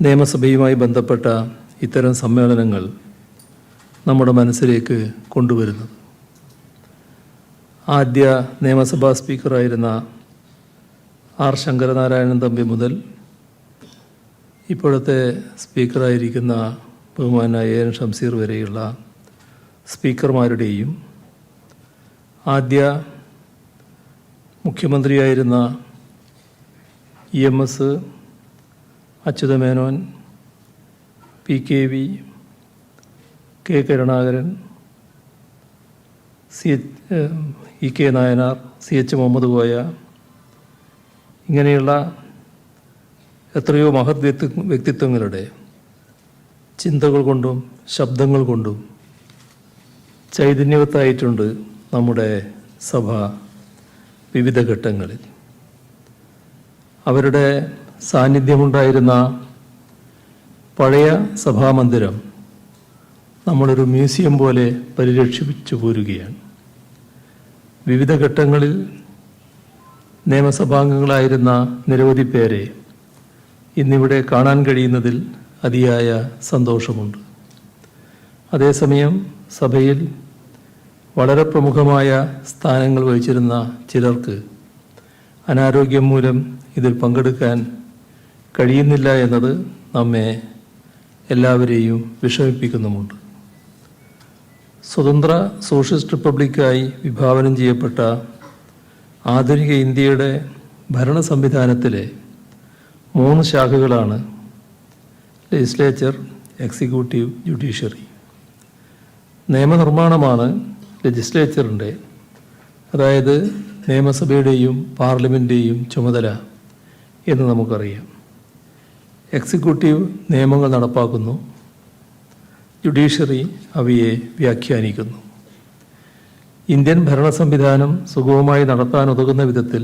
നിയമസഭയുമായി ബന്ധപ്പെട്ട ഇത്തരം സമ്മേളനങ്ങൾ നമ്മുടെ മനസ്സിലേക്ക് കൊണ്ടുവരുന്നത്. ആദ്യ നിയമസഭാ സ്പീക്കറായിരുന്ന ആർ ശങ്കരനാരായണൻ തമ്പി മുതൽ ഇപ്പോഴത്തെ സ്പീക്കറായിരിക്കുന്ന ബഹുമാനായ എൻ ഷംസീർ വരെയുള്ള സ്പീക്കർമാരുടെയും ആദ്യ മുഖ്യമന്ത്രിയായിരുന്ന EMS Achutha Menon, PKV, K. Karunakaran, EK Nayanar, CH Muhammad Koya, ഇങ്ങനെയുള്ള എത്രയോ മഹത് വ്യക്തിത്വങ്ങളുടെ ചിന്തകൾ കൊണ്ടും ശബ്ദങ്ങൾ കൊണ്ടും ചൈതന്യവത്തായിട്ടുണ്ട് നമ്മുടെ സഭ വിവിധ ഘട്ടങ്ങളിൽ. അവരുടെ സാന്നിധ്യമുണ്ടായിരുന്ന പഴയ സഭാമന്ദിരം നമ്മളൊരു മ്യൂസിയം പോലെ പരിരക്ഷിച്ചു പോരുകയാണ്. വിവിധ ഘട്ടങ്ങളിൽ നിയമസഭാംഗങ്ങളായിരുന്ന നിരവധി പേരെ ഇന്നിവിടെ കാണാൻ കഴിയുന്നതിൽ അതിയായ സന്തോഷമുണ്ട്. അതേസമയം സഭയിൽ വളരെ പ്രമുഖമായ സ്ഥാനങ്ങൾ വഹിച്ചിരുന്ന ചിലർക്ക് അനാരോഗ്യം മൂലം ഇതിൽ പങ്കെടുക്കാൻ കഴിയുന്നില്ല എന്നത് നമ്മെ എല്ലാവരെയും വിഷമിപ്പിക്കുന്നുമുണ്ട്. സ്വതന്ത്ര സോഷ്യലിസ്റ്റ് റിപ്പബ്ലിക്കായി വിഭാവനം ചെയ്യപ്പെട്ട ആധുനിക ഇന്ത്യയുടെ ഭരണ സംവിധാനത്തിലെ 3 ശാഖകളാണ് ലെജിസ്ലേച്ചർ, എക്സിക്യൂട്ടീവ്, ജുഡീഷ്യറി. നിയമനിർമ്മാണമാണ് ലെജിസ്ലേച്ചറിൻ്റെ, അതായത് നിയമസഭയുടെയും പാർലമെൻറ്റിൻ്റെയും ചുമതല എന്ന് നമുക്കറിയാം. എക്സിക്യൂട്ടീവ് നിയമങ്ങൾ നടപ്പാക്കുന്നു, ജുഡീഷ്യറി അവയെ വ്യാഖ്യാനിക്കുന്നു. ഇന്ത്യൻ ഭരണ സംവിധാനം സുഗമമായി നടത്താനുതകുന്ന വിധത്തിൽ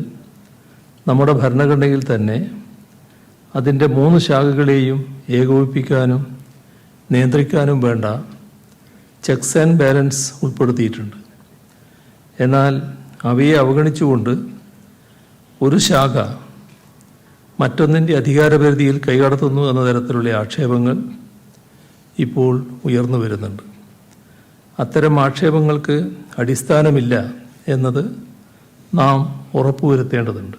നമ്മുടെ ഭരണഘടനയിൽ തന്നെ അതിൻ്റെ 3 ശാഖകളെയും ഏകോപിപ്പിക്കാനും നിയന്ത്രിക്കാനും വേണ്ട ചെക്സ് ആൻഡ് ബാലൻസ് ഉൾപ്പെടുത്തിയിട്ടുണ്ട്. എന്നാൽ അവയെ അവഗണിച്ചുകൊണ്ട് ഒരു ശാഖ മറ്റൊന്നിൻ്റെ അധികാരപരിധിയിൽ കൈകടത്തുന്നു എന്ന തരത്തിലുള്ള ആക്ഷേപങ്ങൾ ഇപ്പോൾ ഉയർന്നു വരുന്നുണ്ട്. അത്തരം ആക്ഷേപങ്ങൾക്ക് അടിസ്ഥാനമില്ല എന്നത് നാം ഉറപ്പുവരുത്തേണ്ടതുണ്ട്.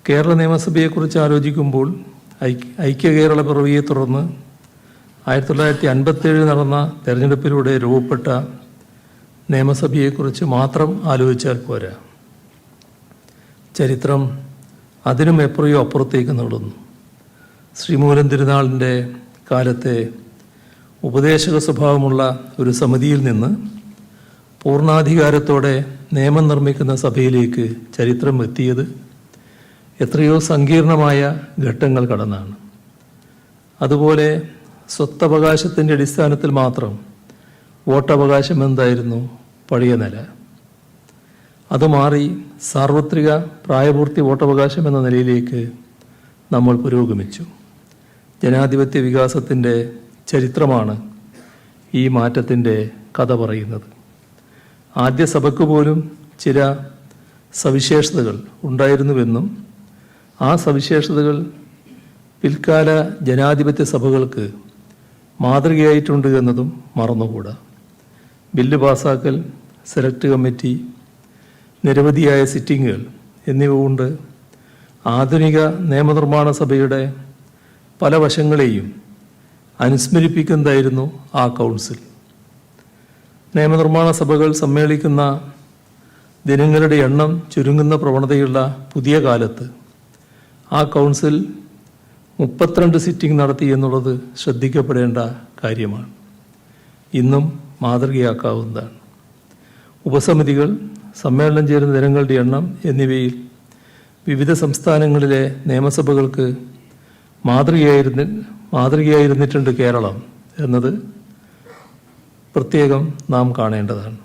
കേരള നിയമസഭയെക്കുറിച്ച് ആലോചിക്കുമ്പോൾ ഐക്യകേരള പിറവിയെ തുടർന്ന് 1957 നടന്ന തെരഞ്ഞെടുപ്പിലൂടെ രൂപപ്പെട്ട നിയമസഭയെക്കുറിച്ച് മാത്രം ആലോചിച്ചാൽ പോരാ. ചരിത്രം അതിനും എപ്പോഴോ അപ്പുറത്തേക്ക് നീളുന്നു. ശ്രീമൂലം തിരുനാളിൻ്റെ കാലത്തെ ഉപദേശക സ്വഭാവമുള്ള ഒരു സമിതിയിൽ നിന്ന് പൂർണ്ണാധികാരത്തോടെ നിയമം നിർമ്മിക്കുന്ന സഭയിലേക്ക് ചരിത്രം എത്തിയത് എത്രയോ സങ്കീർണമായ ഘട്ടങ്ങൾ കടന്നാണ്. അതുപോലെ സ്വത്തവകാശത്തിൻ്റെ അടിസ്ഥാനത്തിൽ മാത്രം വോട്ടവകാശം എന്തായിരുന്നു പഴയ നില. അത് മാറി സാർവത്രിക പ്രായപൂർത്തി വോട്ടവകാശം എന്ന നിലയിലേക്ക് നമ്മൾ പുരോഗമിച്ചു. ജനാധിപത്യ വികാസത്തിൻ്റെ ചരിത്രമാണ് ഈ മാറ്റത്തിൻ്റെ കഥ പറയുന്നത്. ആദ്യ സഭയ്ക്ക് പോലും ചില സവിശേഷതകൾ ഉണ്ടായിരുന്നുവെന്നും ആ സവിശേഷതകൾ പിൽക്കാല ജനാധിപത്യ സഭകൾക്ക് മാതൃകയായിട്ടുണ്ട് എന്നതും മറന്നുകൂടാ. ബില്ല് പാസാക്കൽ, സെലക്ട് കമ്മിറ്റി, നിരവധിയായ സിറ്റിങ്ങുകൾ എന്നിവ കൊണ്ട് ആധുനിക നിയമനിർമ്മാണ സഭയുടെ പല വശങ്ങളെയും അനുസ്മരിപ്പിക്കുന്നതായിരുന്നു ആ കൗൺസിൽ. നിയമനിർമ്മാണ സഭകൾ സമ്മേളിക്കുന്ന ദിനങ്ങളുടെ എണ്ണം ചുരുങ്ങുന്ന പ്രവണതയുള്ള പുതിയ കാലത്ത് ആ കൗൺസിൽ 32 സിറ്റിംഗ് നടത്തി എന്നുള്ളത് ശ്രദ്ധിക്കപ്പെടേണ്ട കാര്യമാണ്. ഇന്നും മാതൃകയാക്കാവുന്നതാണ്. ഉപസമിതികൾ, സമ്മേളനം ചേരുന്ന ദിനങ്ങളുടെ എണ്ണം എന്നിവയിൽ വിവിധ സംസ്ഥാനങ്ങളിലെ നിയമസഭകൾക്ക് മാതൃകയായിരുന്നിട്ടുണ്ട് കേരളം എന്നത് പ്രത്യേകം നാം കാണേണ്ടതാണ്.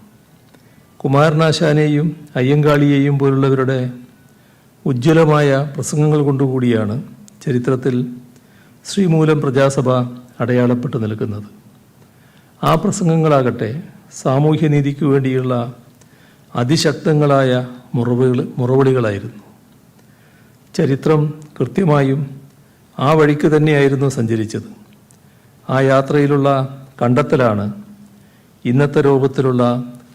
കുമാരനാശാനെയും അയ്യങ്കാളിയെയും പോലുള്ളവരുടെ ഉജ്ജ്വലമായ പ്രസംഗങ്ങൾ കൊണ്ടുകൂടിയാണ് ചരിത്രത്തിൽ ശ്രീമൂലം പ്രജാസഭ അടയാളപ്പെട്ടു നിൽക്കുന്നത്. ആ പ്രസംഗങ്ങളാകട്ടെ സാമൂഹ്യനീതിക്കു വേണ്ടിയുള്ള അതിശക്തങ്ങളായ മുറവിളികളായിരുന്നു. ചരിത്രം കൃത്യമായും ആ വഴിക്ക് തന്നെയായിരുന്നു സഞ്ചരിച്ചത്. ആ യാത്രയിലുള്ള കണ്ടെത്തലാണ് ഇന്നത്തെ രൂപത്തിലുള്ള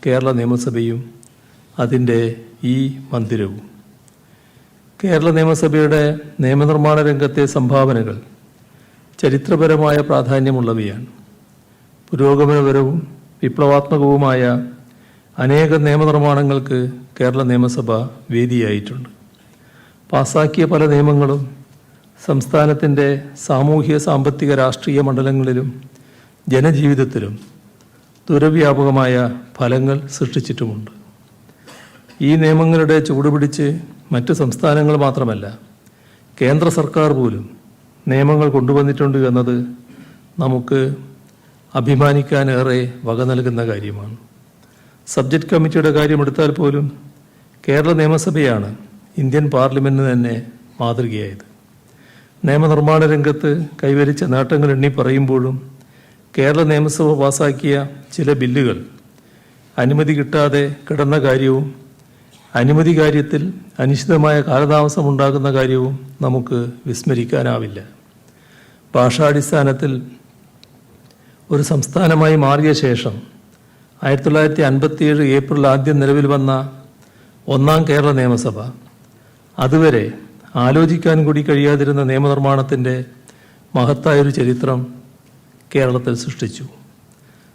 കേരള നിയമസഭയും അതിൻ്റെ ഈ മന്ദിരവും. കേരള നിയമസഭയുടെ നിയമനിർമ്മാണ രംഗത്തെ സംഭാവനകൾ ചരിത്രപരമായ പ്രാധാന്യമുള്ളവയാണ്. പുരോഗമനപരവും വിപ്ലവാത്മകവുമായ അനേകം നിയമനിർമ്മാണങ്ങൾക്ക് കേരള നിയമസഭ വേദിയായിട്ടുണ്ട്. പാസാക്കിയ പല നിയമങ്ങളും സംസ്ഥാനത്തിൻ്റെ സാമൂഹ്യ സാമ്പത്തിക രാഷ്ട്രീയ മണ്ഡലങ്ങളിലും ജനജീവിതത്തിലും ദുരവ്യാപകമായ ഫലങ്ങൾ സൃഷ്ടിച്ചിട്ടുമുണ്ട്. ഈ നിയമങ്ങളുടെ ചൂടുപിടിച്ച് മറ്റ് സംസ്ഥാനങ്ങൾ മാത്രമല്ല കേന്ദ്ര സർക്കാർ പോലും നിയമങ്ങൾ കൊണ്ടുവന്നിട്ടുണ്ട് എന്നത് നമുക്ക് അഭിമാനിക്കാനേറെ വക നൽകുന്ന കാര്യമാണ്. സബ്ജക്റ്റ് കമ്മിറ്റിയുടെ കാര്യമെടുത്താൽ പോലും കേരള നിയമസഭയാണ് ഇന്ത്യൻ പാർലമെന്റിന് തന്നെ മാതൃകയായത്. നിയമനിർമ്മാണ രംഗത്ത് കൈവരിച്ച നേട്ടങ്ങൾ എണ്ണി പറയുമ്പോഴും കേരള നിയമസഭ പാസാക്കിയ ചില ബില്ലുകൾ അനുമതി കിട്ടാതെ കിടന്ന കാര്യവും അനുമതി കാര്യത്തിൽ അനിശ്ചിതമായ കാലതാമസമുണ്ടാകുന്ന കാര്യവും നമുക്ക് വിസ്മരിക്കാനാവില്ല. ഭാഷാടിസ്ഥാനത്തിൽ ഒരു സംസ്ഥാനമായി മാറിയ ശേഷം 1957 ഏപ്രിൽ ആദ്യം നിലവിൽ വന്ന ഒന്നാം കേരള നിയമസഭ അതുവരെ ആലോചിക്കാൻ കൂടി കഴിയാതിരുന്ന നിയമനിർമ്മാണത്തിൻ്റെ മഹത്തായൊരു ചരിത്രം കേരളത്തിൽ സൃഷ്ടിച്ചു.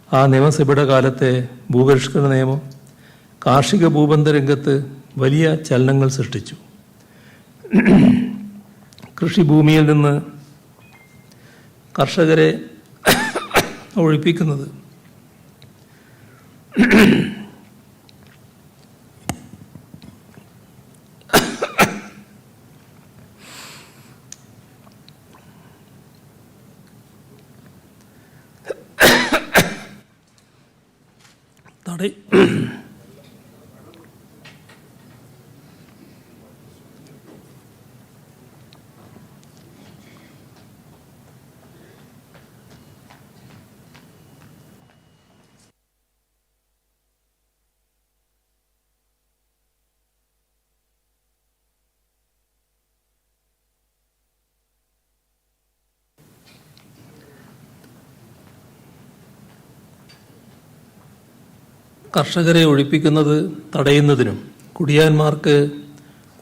ആ നിയമസഭയുടെ കാലത്തെ ഭൂപരിഷ്കരണ നിയമം കാർഷിക ഭൂബന്ധ രംഗത്ത് വലിയ ചലനങ്ങൾ സൃഷ്ടിച്ചു. കൃഷിഭൂമിയിൽ നിന്ന് കർഷകരെ ഒഴിപ്പിക്കുന്നത് കർഷകരെ ഒഴിപ്പിക്കുന്നത് തടയുന്നതിനും കുടിയാന്മാർക്ക്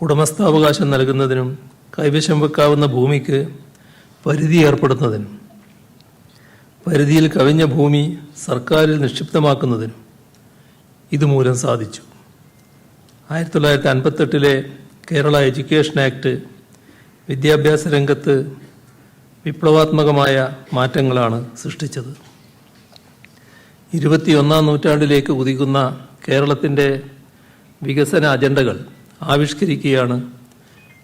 ഉടമസ്ഥാവകാശം നൽകുന്നതിനും കൈവശം വെക്കാവുന്ന ഭൂമിക്ക് പരിധി ഏർപ്പെടുത്തുന്നതിനും പരിധിയിൽ കവിഞ്ഞ ഭൂമി സർക്കാരിൽ നിക്ഷിപ്തമാക്കുന്നതിനും ഇതുമൂലം സാധിച്ചു. 1958 കേരള എഡ്യൂക്കേഷൻ ആക്ട് വിദ്യാഭ്യാസ രംഗത്ത് വിപ്ലവാത്മകമായ മാറ്റങ്ങളാണ് സൃഷ്ടിച്ചത്. 21ാം നൂറ്റാണ്ടിലേക്ക് കുതിക്കുന്ന കേരളത്തിൻ്റെ വികസന അജണ്ടകൾ ആവിഷ്കരിക്കുകയാണ്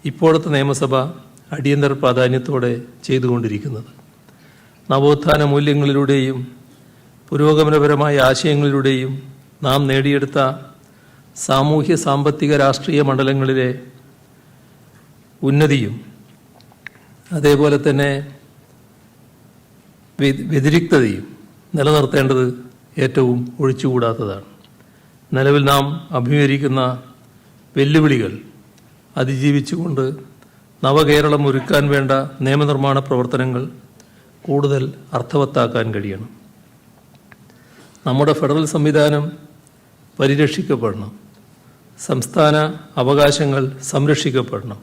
ഇപ്പോഴത്തെ നിയമസഭ അടിയന്തര പ്രാധാന്യത്തോടെ ചെയ്തുകൊണ്ടിരിക്കുന്നത്. നവോത്ഥാന മൂല്യങ്ങളിലൂടെയും പുരോഗമനപരമായ ആശയങ്ങളിലൂടെയും നാം നേടിയെടുത്ത സാമൂഹ്യ സാമ്പത്തിക രാഷ്ട്രീയ മണ്ഡലങ്ങളിലെ ഉന്നതിയും അതേപോലെ തന്നെ വ്യതിരിക്തതയും നിലനിർത്തേണ്ടത് ഏറ്റവും ഒഴിച്ചുകൂടാത്തതാണ്. നിലവിൽ നാം അഭിമുഖീകരിക്കുന്ന വെല്ലുവിളികൾ അതിജീവിച്ചുകൊണ്ട് നവകേരളം ഒരുക്കാൻ വേണ്ട നിയമനിർമ്മാണ പ്രവർത്തനങ്ങൾ കൂടുതൽ അർത്ഥവത്താക്കാൻ കഴിയണം. നമ്മുടെ ഫെഡറൽ സംവിധാനം പരിരക്ഷിക്കപ്പെടണം. സംസ്ഥാന അവകാശങ്ങൾ സംരക്ഷിക്കപ്പെടണം.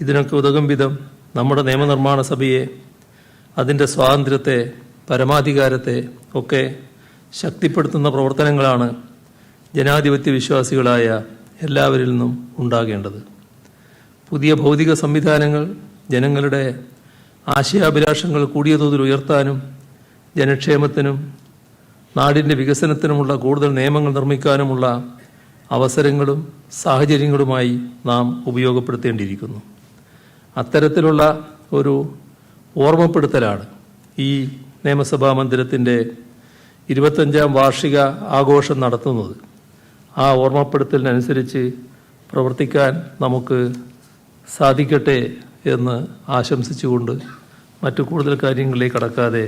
ഇതിനൊക്കെ ഉതകും വിധം നമ്മുടെ നിയമനിർമ്മാണ സഭയെ അതിൻ്റെ സ്വാതന്ത്ര്യത്തെ പരമാധികാരത്തെ ഒക്കെ ശക്തിപ്പെടുത്തുന്ന പ്രവർത്തനങ്ങളാണ് ജനാധിപത്യ വിശ്വാസികളായ എല്ലാവരിൽ നിന്നും ഉണ്ടാകേണ്ടത്. പുതിയ ഭൗതിക സംവിധാനങ്ങൾ ജനങ്ങളുടെ ആശയാഭിലാഷങ്ങൾ കൂടിയ തോതിൽ ഉയർത്താനും ജനക്ഷേമത്തിനും നാടിൻ്റെ വികസനത്തിനുമുള്ള കൂടുതൽ നിയമങ്ങൾ നിർമ്മിക്കാനുമുള്ള അവസരങ്ങളും സാഹചര്യങ്ങളുമായി നാം ഉപയോഗപ്പെടുത്തേണ്ടിയിരിക്കുന്നു. അത്തരത്തിലുള്ള ഒരു ഓർമ്മപ്പെടുത്തലാണ് ഈ നിയമസഭാ മന്ദിരത്തിൻ്റെ 25ാം വാർഷിക ആഘോഷം നടത്തുന്നത്. ആ ഓർമ്മപ്പെടുത്തലിനനുസരിച്ച് പ്രവർത്തിക്കാൻ നമുക്ക് സാധിക്കട്ടെ എന്ന് ആശംസിച്ചുകൊണ്ട് മറ്റു കൂടുതൽ കാര്യങ്ങളിലേക്ക് കടക്കാതെ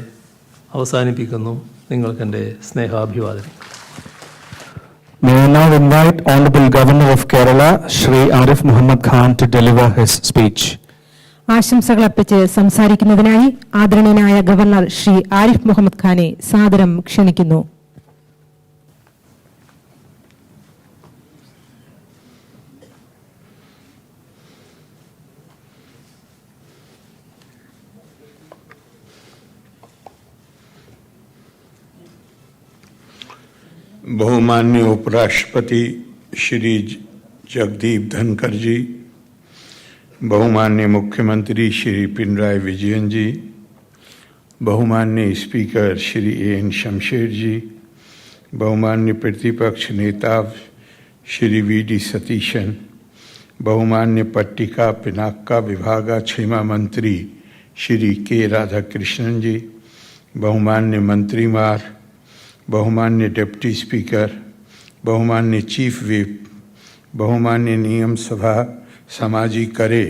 അവസാനിപ്പിക്കുന്നു. നിങ്ങൾക്കെൻ്റെ സ്നേഹാഭിവാദനം. May I now invite Honorable Governor of Kerala, Shri Arif Muhammad Khan, to deliver his speech. ആശംസകൾ അർപ്പിച്ച് സംസാരിക്കുന്നതിനായി ആദരണീയനായ ഗവർണർ ശ്രീ ആരിഫ് മുഹമ്മദ് ഖാനെ സാദരം ക്ഷണിക്കുന്നു. बहुमान्य उपराष्ट्रपति श्री जगदीप धनखड़ जी, बहुमान्य मुख्यमंत्री श्री पिनराई विजयन जी, बहुमान्य स्पीकर श्री एन शमशेर जी, बहुमान्य प्रतिपक्ष नेता श्री वी.डी. सतीशन, बहुमान्य पट्टिका पिनाक्का विभागा क्षेमा मंत्री श्री के. राधाकृष्णन जी, बहुमान्य मंत्रीमार, बहुमान्य डिप्टी स्पीकर, बहुमान्य चीफ विप, बहुमान्य नियम सभा समाजी करे,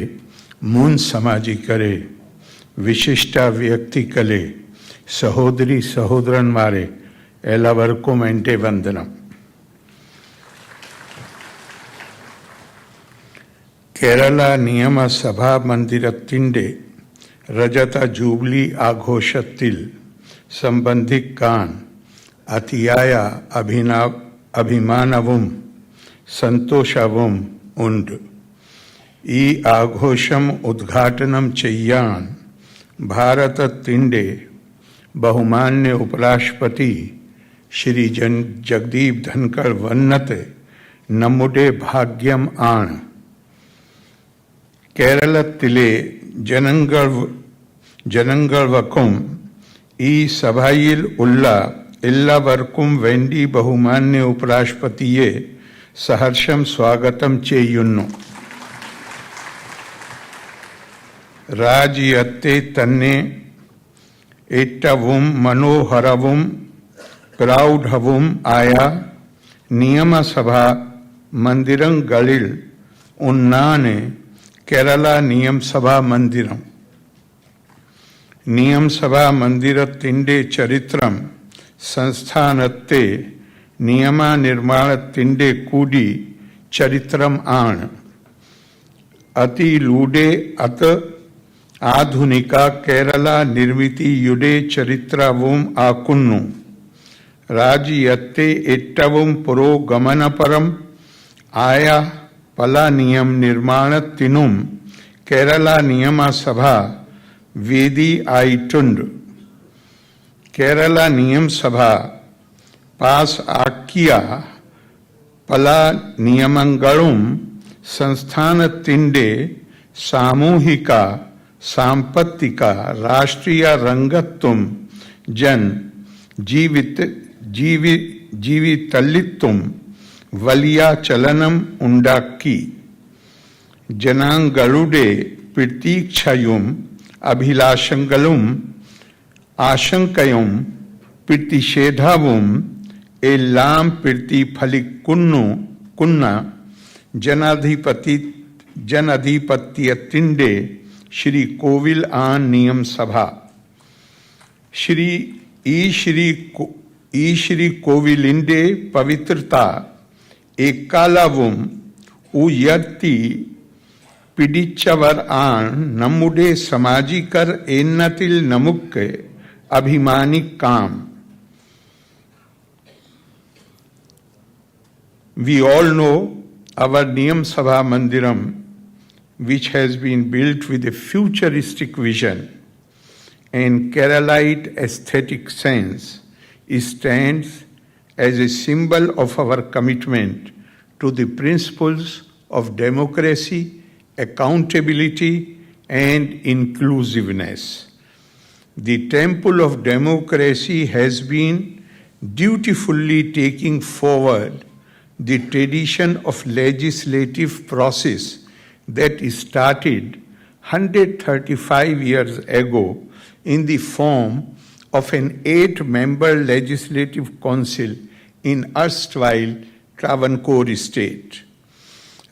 मुन समाजी करे, विशिष्टा व्यक्ति कले, सहोदरी सहोदरन मारे एलावर्कुम एंटे वंदनम. കേരള നിയമസഭാ മന്ദിരത്തിൻ്റെ രജത ജൂബിലി ആഘോഷത്തിൽ സംബന്ധിക്കാൻ അതിയായ അഭിമാനവും സന്തോഷവും ഉണ്ട്. ഈ ആഘോഷം ഉദ്ഘാടനം ചെയ്യാൻ ഭാരതത്തിൻ്റെ ബഹുമാന്യ ഉപരാഷ്ട്രപതി ശ്രീ ജഗദീപ് ധൻഖർ വന്നത് നമ്മുടെ ഭാഗ്യം ആണ്. കേരളത്തിലെ ജനങ്ങൾക്കും ഈ സഭയിൽ ഉള്ള എല്ലാവർക്കും വേണ്ടി ബഹുമാന്യ ഉപരാഷ്ട്രപതിയെ സഹർഷം സ്വാഗതം ചെയ്യുന്നു. രാജ്യത്തെ തന്നെ ഏറ്റവും മനോഹരവും പ്രൗഢവും ആയ നിയമസഭാ മന്ദിരങ്ങളിൽ ഒന്നാണ് കേരള നിയമസഭാ മന്ദിരം. നിയമസഭാ മന്ദിരത്തിൻ്റെ ചരിത്രം സംസ്ഥാനത്തെ നിയമനിർമ്മാണത്തിൻ്റെ കൂടി ചരിത്രം ആണ്. അതിലൂടെ അത് ആധുനിക കേരള നിർമ്മിതിയുടെ ചരിത്രവും ആക്കുന്നു. രാജ്യത്തെ ഏറ്റവും പുരോഗമനപരം ആയ പല നിയമനിർമ്മാണത്തിനും കേരള നിയമസഭ വേദി ആയിട്ടുണ്ട്. കേരള നിയമസഭ പാസ് ആക്കിയ പല നിയമങ്ങളും സംസ്ഥാനത്തിൻ്റെ സാമൂഹിക, സാമ്പത്തിക, രാഷ്ട്രീയ രംഗത്തും ജീവിതത്തിലും വലിയ ചലനം ഉണ്ടാക്കി. ജനങ്ങളുടെ പ്രതീക്ഷയും അഭിലാഷങ്ങളും ആശങ്കയും പ്രതിഷേധവും എല്ലാം പ്രതിഫലിക്കുന്ന ജനാധിപത്യത്തിൻ്റെ ശ്രീകോവിൽ ആണ് നിയമസഭ. ഈ ശ്രീകോവിലിൻ്റെ പവിത്രത എക്കാലവും ഉയർത്തി പിടിച്ചവർ ആണ് നമ്മുടെ സാമാജിക എണ്ണത്തിൽ നമുക്ക് അഭിമാനിക്കാം. We all know our Niyam Sabha Mandiram, which has been built with a futuristic vision and Keralite aesthetic sense, stands as a symbol of our commitment to the principles of democracy, accountability, and inclusiveness. The temple of democracy has been dutifully taking forward the tradition of legislative process that started 135 years ago in the form of an 8-member legislative council in erstwhile Travancore state.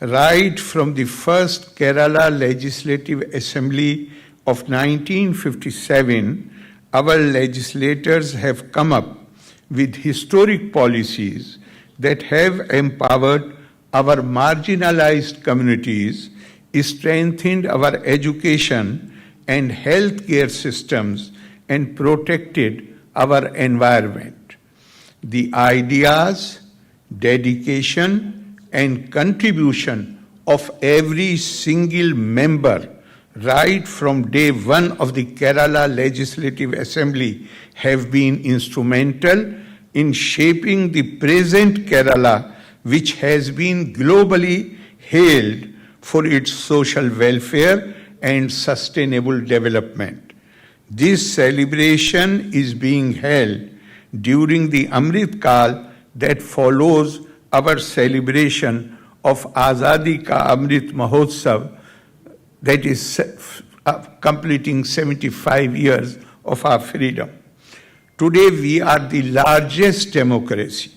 Right from the first Kerala Legislative Assembly of 1957, our legislators have come up with historic policies that have empowered our marginalized communities, strengthened our education and healthcare systems, and protected our environment. The ideas, dedication, and contribution of every single member right from day one of the Kerala Legislative Assembly have been instrumental in shaping the present Kerala, which has been globally hailed for its social welfare and sustainable development. This celebration is being held during the Amrit Kal that follows our celebration of Azadi Ka Amrit Mahotsav, that is completing 75 years of our freedom. Today we are the largest democracy,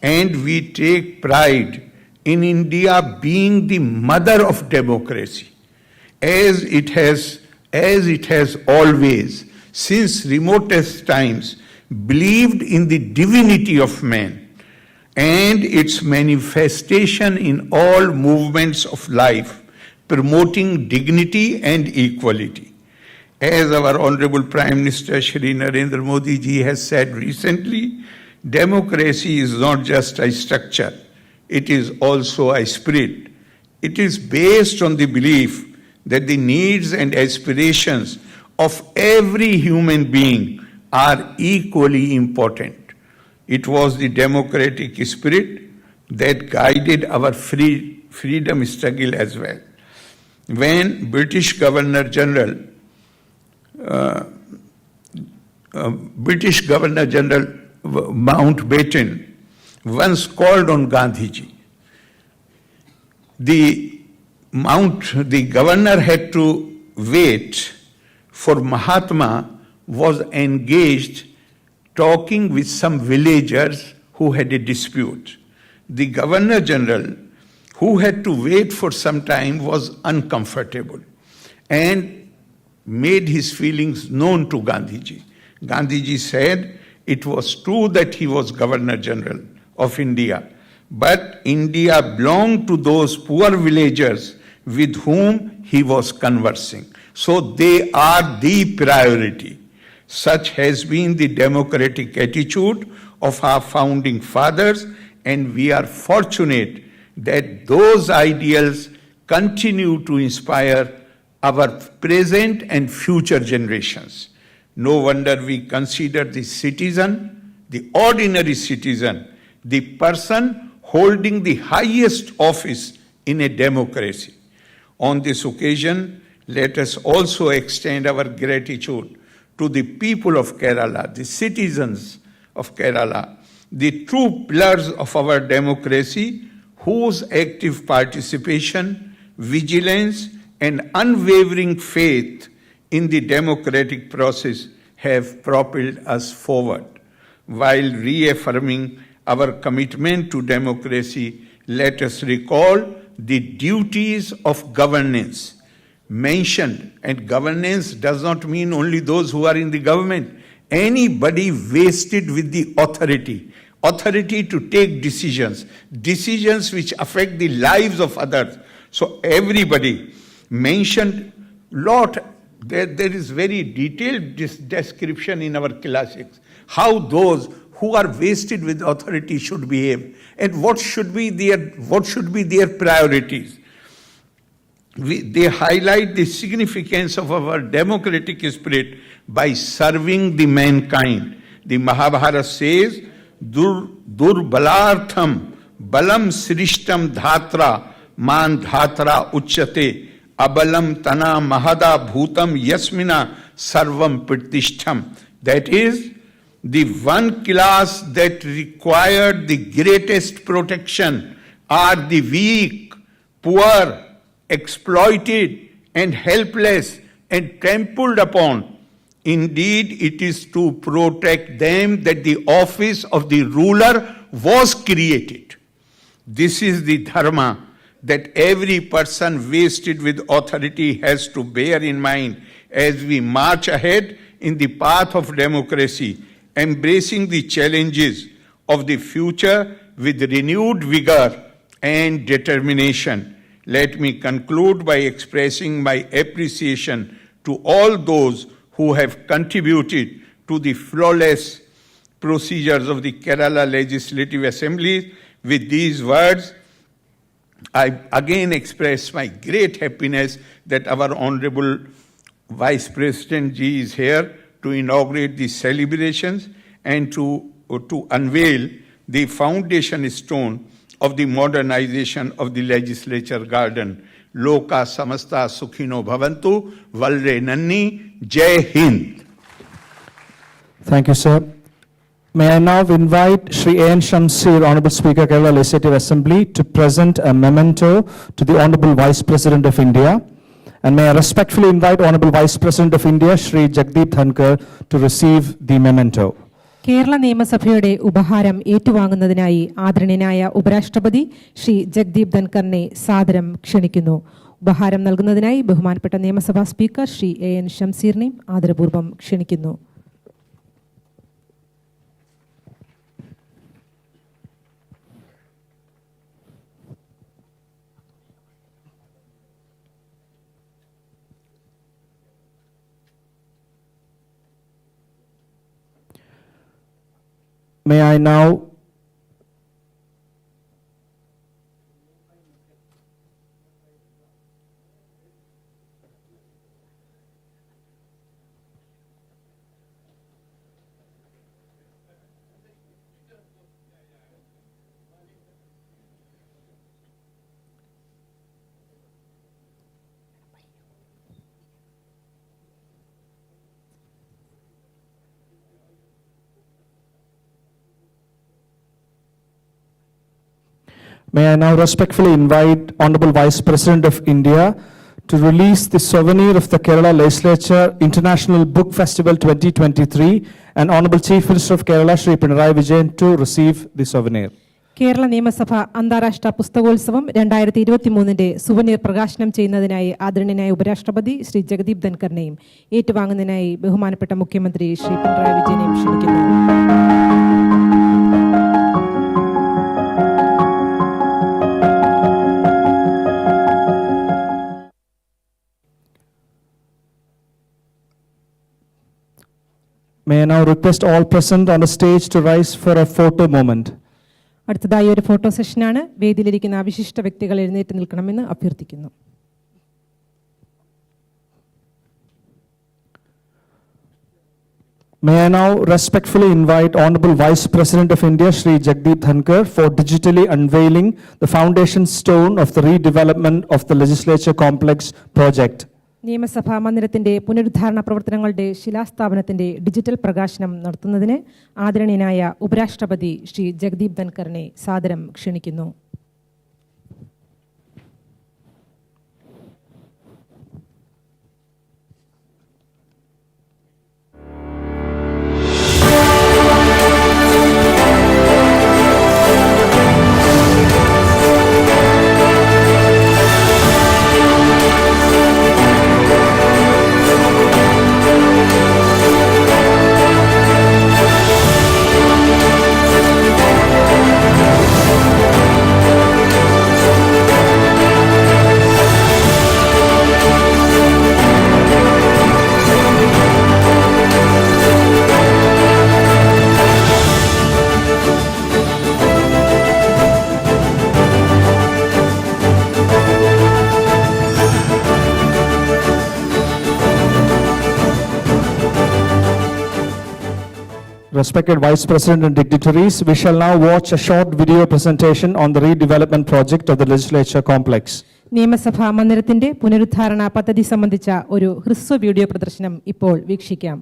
and we take pride in India being the mother of democracy, as it has always, since remotest times, believed in the divinity of man and its manifestation in all movements of life, promoting dignity and equality. As our Honorable Prime Minister Shri Narendra Modi ji has said recently, democracy is not just a structure, it is also a spirit. It is based on the belief that the needs and aspirations of every human being are equally important. It was the democratic spirit that guided our freedom struggle as well. When British Governor General Mountbatten once called on Gandhiji, the governor had to wait for Mahatma was engaged talking with some villagers who had a dispute. The Governor General, who had to wait for some time, was uncomfortable and made his feelings known to Gandhiji. Gandhiji said it was true that he was Governor General of India, but India belonged to those poor villagers with whom he was conversing. So they are the priority. Such has been the democratic attitude of our founding fathers, and we are fortunate that those ideals continue to inspire our present and future generations. No wonder we consider the citizen, the ordinary citizen, the person holding the highest office in a democracy. On this occasion, let us also extend our gratitude to the people of Kerala, the citizens of Kerala, the true pillars of our democracy, whose active participation, vigilance, and unwavering faith in the democratic process have propelled us forward. While reaffirming our commitment to democracy, let us recall the duties of governance mentioned. And governance does not mean only those who are in the government. Anybody vested with the authority to take decisions which affect the lives of others. So everybody mentioned lot. There is very detailed description in our classics how those who are vested with authority should behave and what should be their priorities. They highlight the significance of our democratic spirit by serving the mankind. The Mahabharata says, Durbalartham balam srishtam dhatra man dhatra uchyate abalam tana mahada bhutam yasmina sarvam pratishtham. That is, the one class that required the greatest protection are the weak, poor, exploited, and helpless, and trampled upon. Indeed, it is to protect them that the office of the ruler was created. This is the dharma that every person vested with authority has to bear in mind as we march ahead in the path of democracy, embracing the challenges of the future with renewed vigor and determination. Let me conclude by expressing my appreciation to all those who have contributed to the flawless procedures of the Kerala Legislative Assembly. With these words, I again express my great happiness that our Honorable Vice President Ji is here to inaugurate these celebrations and to to unveil the foundation stone of the modernization of the legislature garden. Loka samasta sukhino bhavantu, valre nanni, Jai Hind. Thank you, sir. May I now invite Shri A.N. Shamsir, Honorable Speaker, Kerala Legislative Assembly, to present a memento to the Honorable Vice President of India. And may I respectfully invite Honorable Vice President of India, Shri Jagdeep Dhankar, to receive the memento. Kerala നിയമസഭയുടെ ഉപഹാരം ഏറ്റുവാങ്ങുന്നതിനായി ആദരണീയനായ ഉപരാഷ്ട്രപതി ശ്രീ ജഗ്ദീപ് ധൻകറിനെ സാദരം ക്ഷണിക്കുന്നു. ഉപഹാരം നൽകുന്നതിനായി ബഹുമാനപ്പെട്ട നിയമസഭാ സ്പീക്കർ ശ്രീ A.N. ഷംസീറിനെയും ആദരപൂർവ്വം ക്ഷണിക്കുന്നു. May I now May I now respectfully invite Honorable Vice President of India to release the souvenir of the Kerala Legislature International Book Festival 2023 and Honorable Chief Minister of Kerala, Shri Pinarayi Vijayan, to receive the souvenir. Kerala നിയമസഭ അന്താരാഷ്ട്ര പുസ്തകോത്സവം 2023 souvenir പ്രകാശനം ചെയ്യുന്നതിനായി ആദരണീയനായ ഉപരാഷ്ട്രപതി ശ്രീ ജഗദീപ് ധൻകറിനെയും ഏറ്റുവാങ്ങുന്നതിനായി ബഹുമാനപ്പെട്ട മുഖ്യമന്ത്രി ശ്രീ പിണറായി വിജയനെയും ക്ഷണിക്കുന്നു. May I now request all present on the stage to rise for a photo moment. അടുത്തതായി ഒരു ഫോട്ടോ സെഷനാണ്. വേദിയിലിരിക്കുന്ന വിശിഷ്ട വ്യക്തികൾ എഴുന്നേറ്റ് നിൽക്കണമെന്ന് അഭ്യർത്ഥിക്കുന്നു. May I now respectfully invite Honorable Vice President of India, Shri Jagdeep Dhankar, for digitally unveiling the foundation stone of the redevelopment of the Legislature Complex project. നിയമസഭാ മന്ദിരത്തിന്റെ പുനരുദ്ധാരണ പ്രവർത്തനങ്ങളുടെ ശിലാസ്ഥാപനത്തിന്റെ ഡിജിറ്റൽ പ്രകാശനം നടത്തുന്നതിന് ആദരണീയനായ ഉപരാഷ്ട്രപതി ശ്രീ ജഗദീപ് ധൻകറിനെ സാദരം ക്ഷണിക്കുന്നു. Respected Vice President and dignitaries, we shall now watch a short video presentation on the redevelopment project of the Legislature Complex. നിയമസഭാ മന്ദിരത്തിന്റെ പുനരുദ്ധാരണ പദ്ധതി സംബന്ധിച്ച ഒരു ഹ്രസ്വ വീഡിയോ പ്രദർശനം ഇപ്പോൾ വീക്ഷിക്കാം.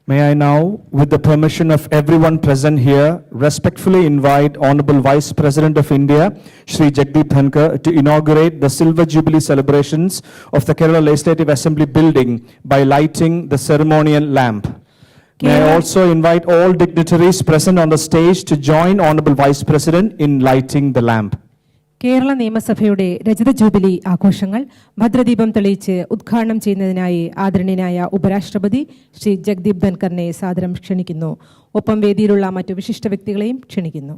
May I now, with the permission of everyone present here, respectfully invite Honorable Vice President of India, Shri Jagdeep Dhankar, to inaugurate the Silver Jubilee celebrations of the Kerala Legislative Assembly building by lighting the ceremonial lamp. May I also invite all dignitaries present on the stage to join Honorable Vice President in lighting the lamp. Kerala നിയമസഭയുടെ രജത jubilee ആഘോഷങ്ങൾ ഭദ്രദീപം തെളിയിച്ച് ഉദ്ഘാടനം ചെയ്യുന്നതിനായി ആദരണീയനായ ഉപരാഷ്ട്രപതി ശ്രീ ജഗ്ദീപ് ധൻകറിനെ സാദരം ക്ഷണിക്കുന്നു. ഒപ്പം വേദിയിലുള്ള മറ്റു വിശിഷ്ട വ്യക്തികളെയും ക്ഷണിക്കുന്നു.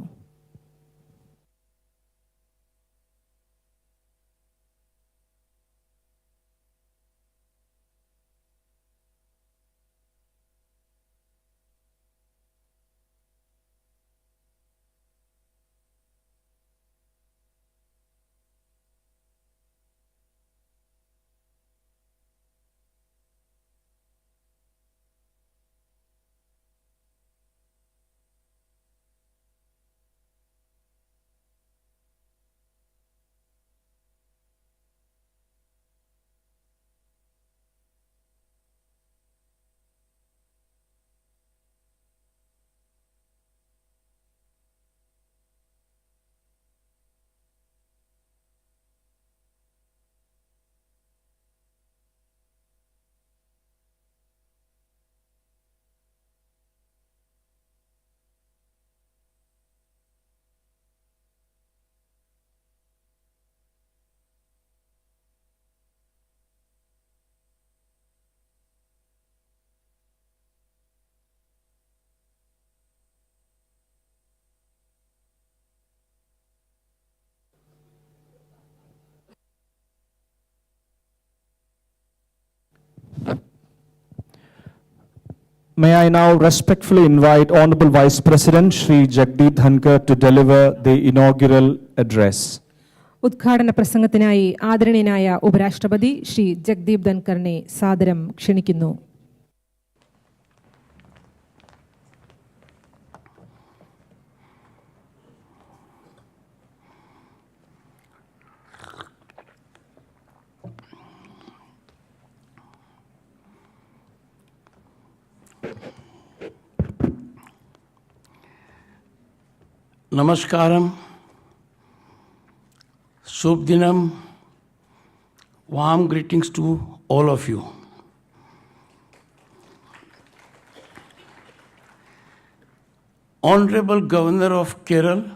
May I now respectfully invite Honorable Vice President Shri Jagdeep Dhankar to deliver the inaugural address. ഉദ്ഘാടന പ്രസംഗത്തിനായി ആദരണീയനായ ഉപരാഷ്ട്രപതി ശ്രീ ജഗ്ദീപ് ധൻകറിനെ സാദരം ക്ഷണിക്കുന്നു. Namaskaram, Shubdinam, warm greetings to all of you. Honorable Governor of Kerala,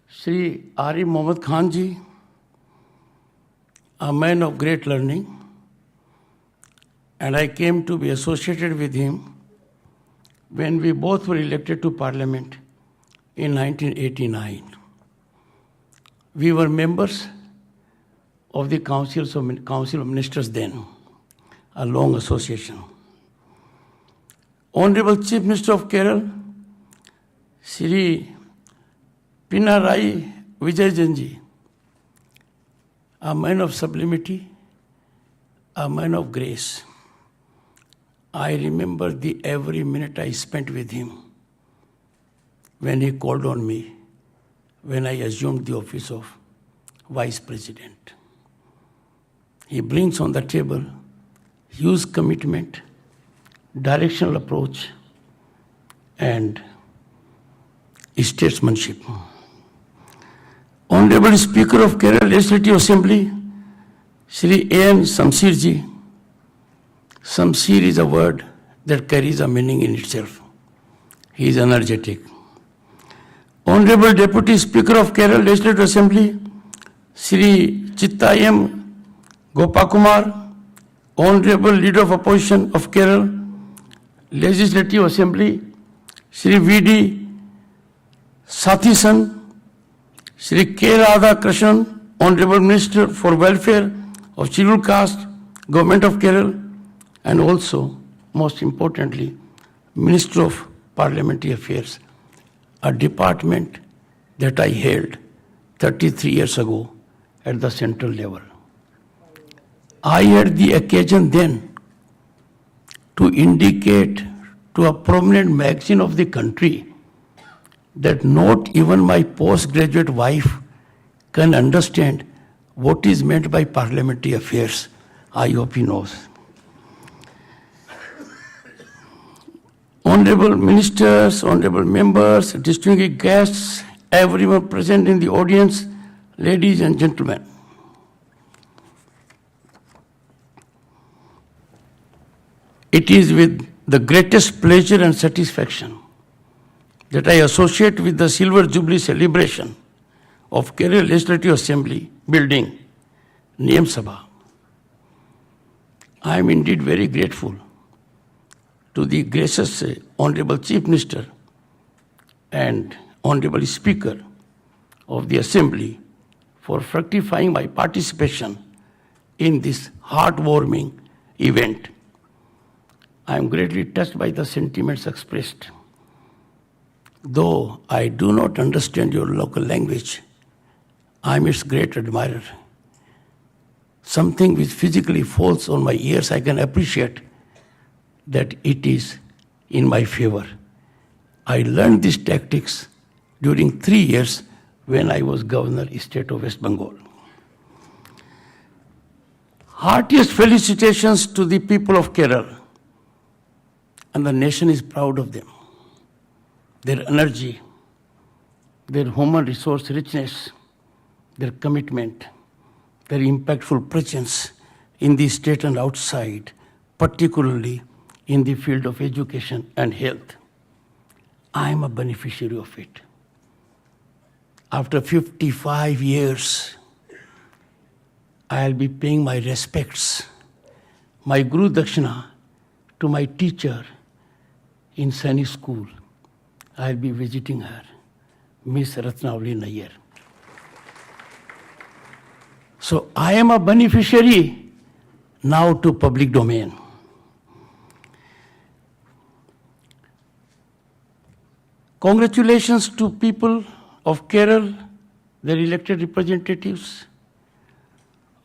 Shri Arif Mohammad Khan ji, a man of great learning, and I came to be associated with him when we both were elected to Parliament in 1989. We were members of the Council of Ministers then, a long association. Honorable Chief Minister of Kerala, Shri Pinarayi Vijayanji, a man of sublimity, a man of grace. I remember the every minute I spent with him when he called on me when I assumed the office of Vice President. He brings on the table huge commitment, directional approach, and statesmanship. Honorable Speaker of Kerala Legislative Assembly, Shri A.N. Shamsir ji. Shamsir is a word that carries a meaning in itself. He is energetic. Honorable Deputy Speaker of Kerala Legislative Assembly, Shri Chittayam Gopakumar, Honorable Leader of Opposition of Kerala Legislative Assembly, Shri V.D. Sathisan, Shri K. Radha Krishnan, Honorable Minister for Welfare of Scheduled Caste, Government of Kerala, and also, most importantly, Minister of Parliamentary Affairs, a department that I held 33 years ago at the central level. I had the occasion then to indicate to a prominent magazine of the country that not even my postgraduate wife can understand what is meant by parliamentary affairs. I hope he knows. honorable ministers, honorable members, distinguished guests, everyone present in the audience, ladies and gentlemen. It is with the greatest pleasure and satisfaction that I associate with the Silver Jubilee celebration of Kerala Legislative Assembly building, യമസഭ. I am indeed very grateful to the gracious Honorable Chief Minister and Honorable Speaker of the Assembly for fructifying my participation in this heartwarming event. I am greatly touched by the sentiments expressed. Though I do not understand your local language, I am its great admirer. Something which physically falls on my ears, I can appreciate that it is in my favor. I learned these tactics during 3 years when I was Governor of the State of West Bengal. Heartiest felicitations to the people of Kerala, and the nation is proud of them. Their energy, their human resource richness, their commitment, their impactful presence in the state and outside, particularly in the field of education and health. I am a beneficiary of it. After 55 years, I'll be paying my respects, my Guru Dakshina, to my teacher in Sainik School. I'll be visiting her, Miss Ratnavali Nair. So I am a beneficiary now to public domain. Congratulations to people of Kerala, their elected representatives,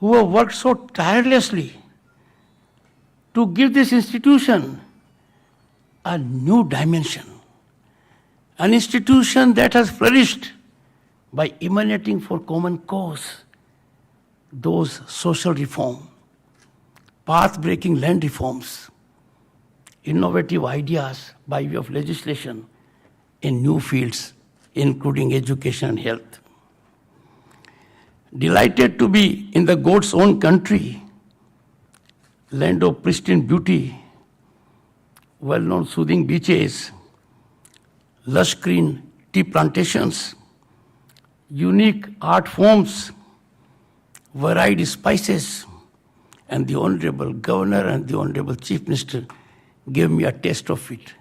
who have worked so tirelessly to give this institution a new dimension, an institution that has flourished by emanating for common cause, those social reform, path-breaking land reforms, innovative ideas by way of legislation in new fields, including education and health. Delighted to be in the God's own country, land of pristine beauty, well-known soothing beaches, lush green tea plantations, unique art forms, varied spices, and the Honorable Governor and the Honorable Chief Minister gave me a taste of it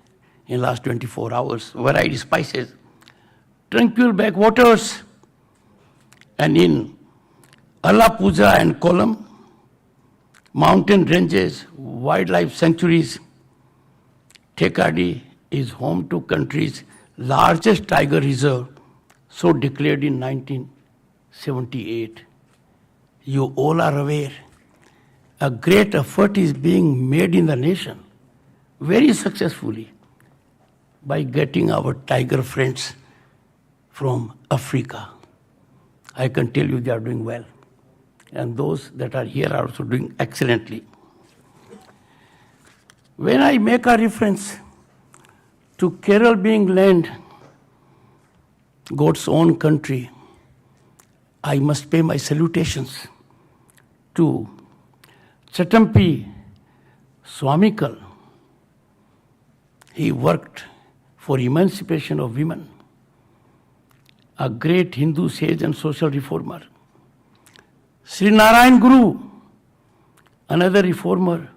in the last 24 hours. Varied spices, tranquil backwaters, and in Alappuzha and Kollam, mountain ranges, wildlife sanctuaries. Thekadi is home to country's largest tiger reserve, so declared in 1978. You all are aware, a great effort is being made in the nation, very successfully, by getting our tiger friends from Africa. I can tell you they are doing well. And those that are here are also doing excellently. When I make a reference to Kerala being land, God's own country, I must pay my salutations to Chatampi Swamikal. He worked for emancipation of women, a great Hindu sage and social reformer. Sri Narayan Guru, another reformer,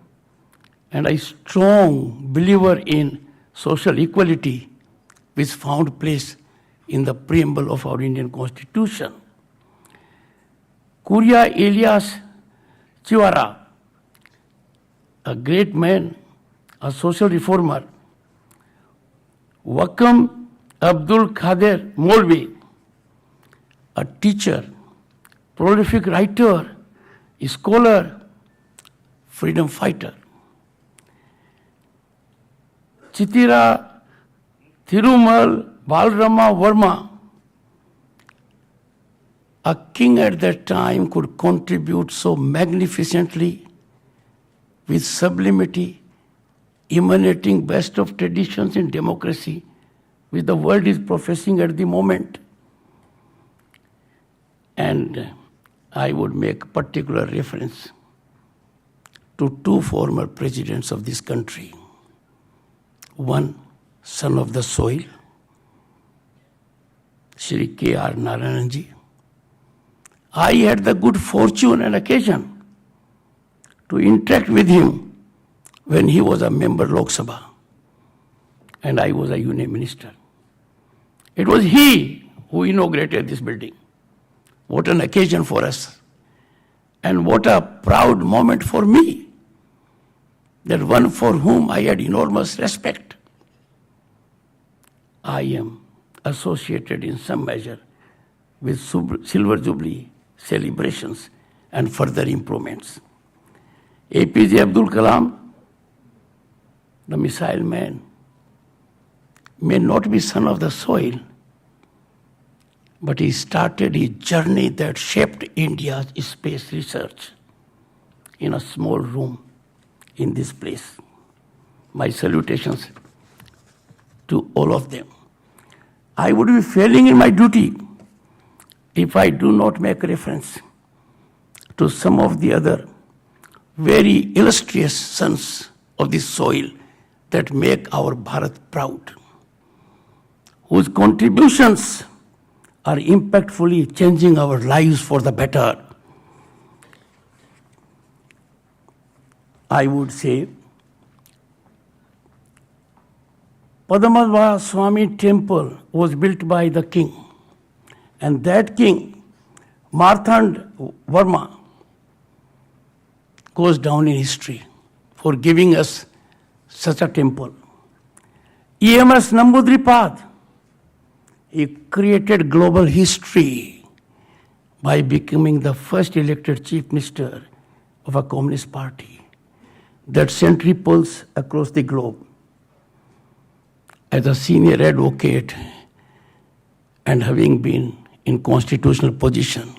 and a strong believer in social equality, which found place in the preamble of our Indian Constitution. Kuria Elias Chiwara, a great man, a social reformer. Wakam Abdul Khader Molvi, a teacher, prolific writer, scholar, freedom fighter. Chitira Thirumal Balarama Verma, a king at that time, could contribute so magnificently with sublimity emanating best of traditions in democracy, which the world is professing at the moment. And I would make particular reference to two former presidents of this country. One, son of the soil, Shri K.R. Narayanji. I had the good fortune and occasion to interact with him when he was a member of Lok Sabha and I was a Union Minister. It was he who inaugurated this building. What an occasion for us. And what a proud moment for me, that one for whom I had enormous respect, I am associated in some measure with Silver Jubilee celebrations and further improvements. APJ Abdul Kalam, the missile man, may not be son of the soil, but he started his journey that shaped India's space research in a small room in this place. My salutations to all of them. I would be failing in my duty if I do not make reference to some of the other very illustrious sons of this soil that make our Bharat proud, whose contributions are impactfully changing our lives for the better. I would say Padma Swami temple was built by the king, and that king, Marthand Verma, goes down in history for giving us such a temple. EMS Nambudripad, he created global history by becoming the first elected chief minister of a communist party that sent ripples across the globe. As a senior advocate and having been in constitutional position,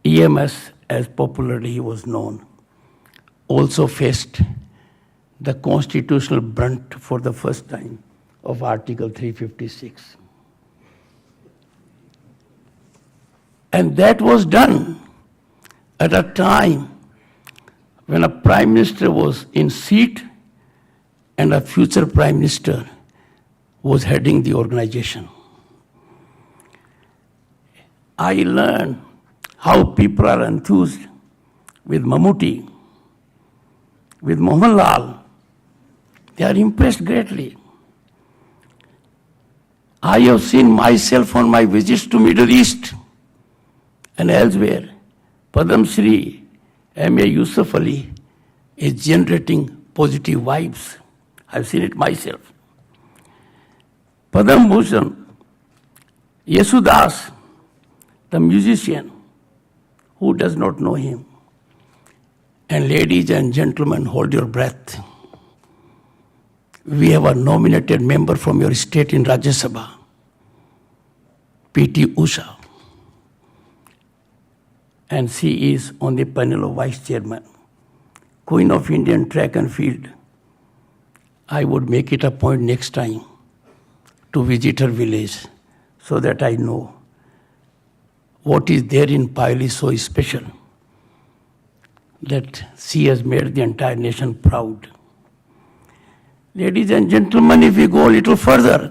EMS, as popularly he was known, also faced the constitutional brunt for the first time of Article 356. And that was done at a time when a prime minister was in seat and a future prime minister was heading the organization. I learned how people are enthused with Mammootty, with Mohanlal. They are impressed greatly. I have seen myself on my visits to Middle East and elsewhere. Padam Shri M.A. Yusuf Ali is generating positive vibes. I've seen it myself. Padam Bhushan, Yesudas, the musician, who does not know him? And ladies and gentlemen, hold your breath. We have a nominated member from your state in Rajya Sabha, P.T. Usha. And she is on the panel of vice chairman. Queen of Indian track and field. I would make it a point next time to visit her village so that I know what is there in Paili so special that she has made the entire nation proud. Ladies and gentlemen, if we go a little further,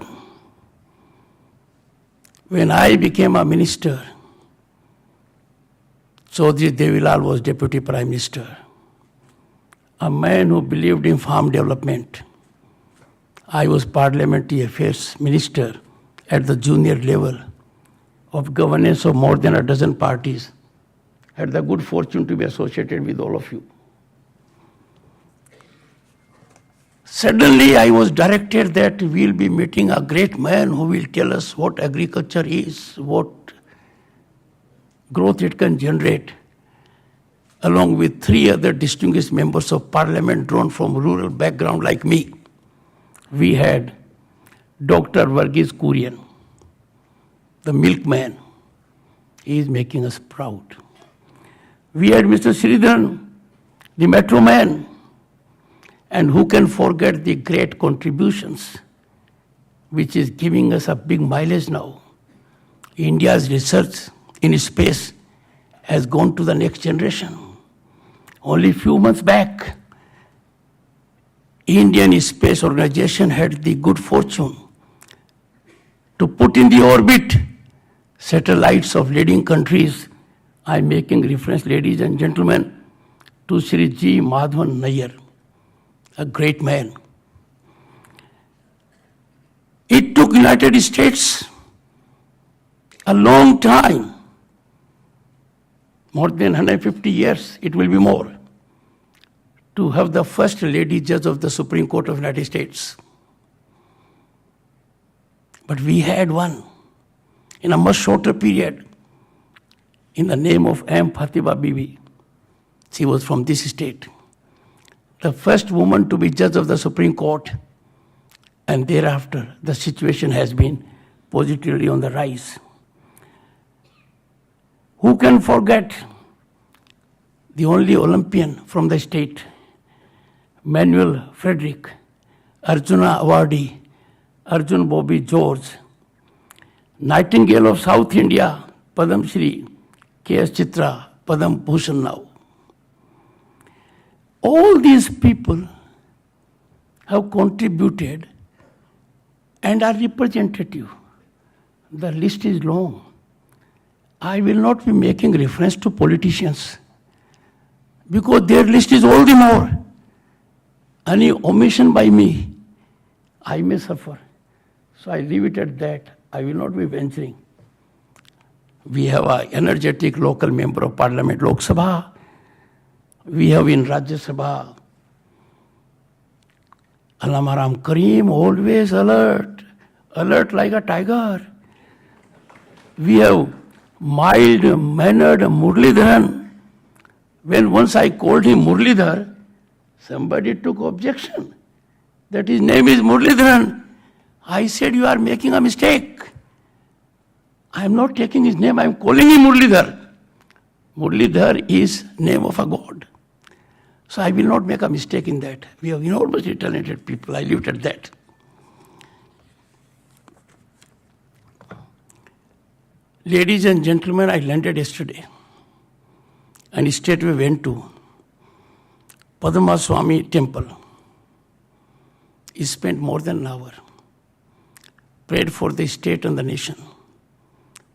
when I became a minister, Chaudhry Devilal was Deputy Prime Minister, a man who believed in farm development. I was Parliamentary Affairs Minister at the junior level of governance of more than a dozen parties. Had the good fortune to be associated with all of you. Suddenly I was directed that we'll be meeting a great man who will tell us what agriculture is, what growth it can generate, along with 3 other distinguished members of parliament drawn from rural background like me. We had Dr. Varghese Kurian, the milkman. He is making us proud. We had Mr. Sridharan, the metro man, And who can forget the great contributions, which is giving us a big mileage now. India's research in space has gone to the next generation. Only a few months back, Indian Space Organization had the good fortune to put in the orbit satellites of leading countries. I'm making reference, ladies and gentlemen, to Sri G. Madhavan Nair, a great man. It took United States a long time, more than 150 years, it will be more, to have the first lady judge of the Supreme Court of the United States. But we had one in a much shorter period in the name of M. Fatima Bibi. She was from this state. The first woman to be judge of the Supreme Court, and thereafter the situation has been positively on the rise. Who can forget the only Olympian from the state, Manuel Frederick, Arjuna awardee, Arjun Bobby George, Nightingale of South India, Padam Shri, K.S. Chitra, Padam Bhushan now. All these people have contributed and are representative. The list is long. I will not be making reference to politicians because their list is all the more. Any omission by me, I may suffer. So I leave it at that. I will not be venturing. We have an energetic local member of Parliament, Lok Sabha. We have in Rajya Sabha, Alamaram Kareem, always alert, alert like a tiger. We have mild-mannered Muralidharan. When once I called him Muralidhar, somebody took objection that his name is Muralidharan. I said, you are making a mistake. I am not taking his name, I am calling him Muralidhar. Muralidhar is name of a god. So I will not make a mistake in that. We have enormously talented people. I leave it at that. Ladies and gentlemen, I landed yesterday and straightway went to Padma Swami temple. He spent more than an hour, prayed for the state and the nation,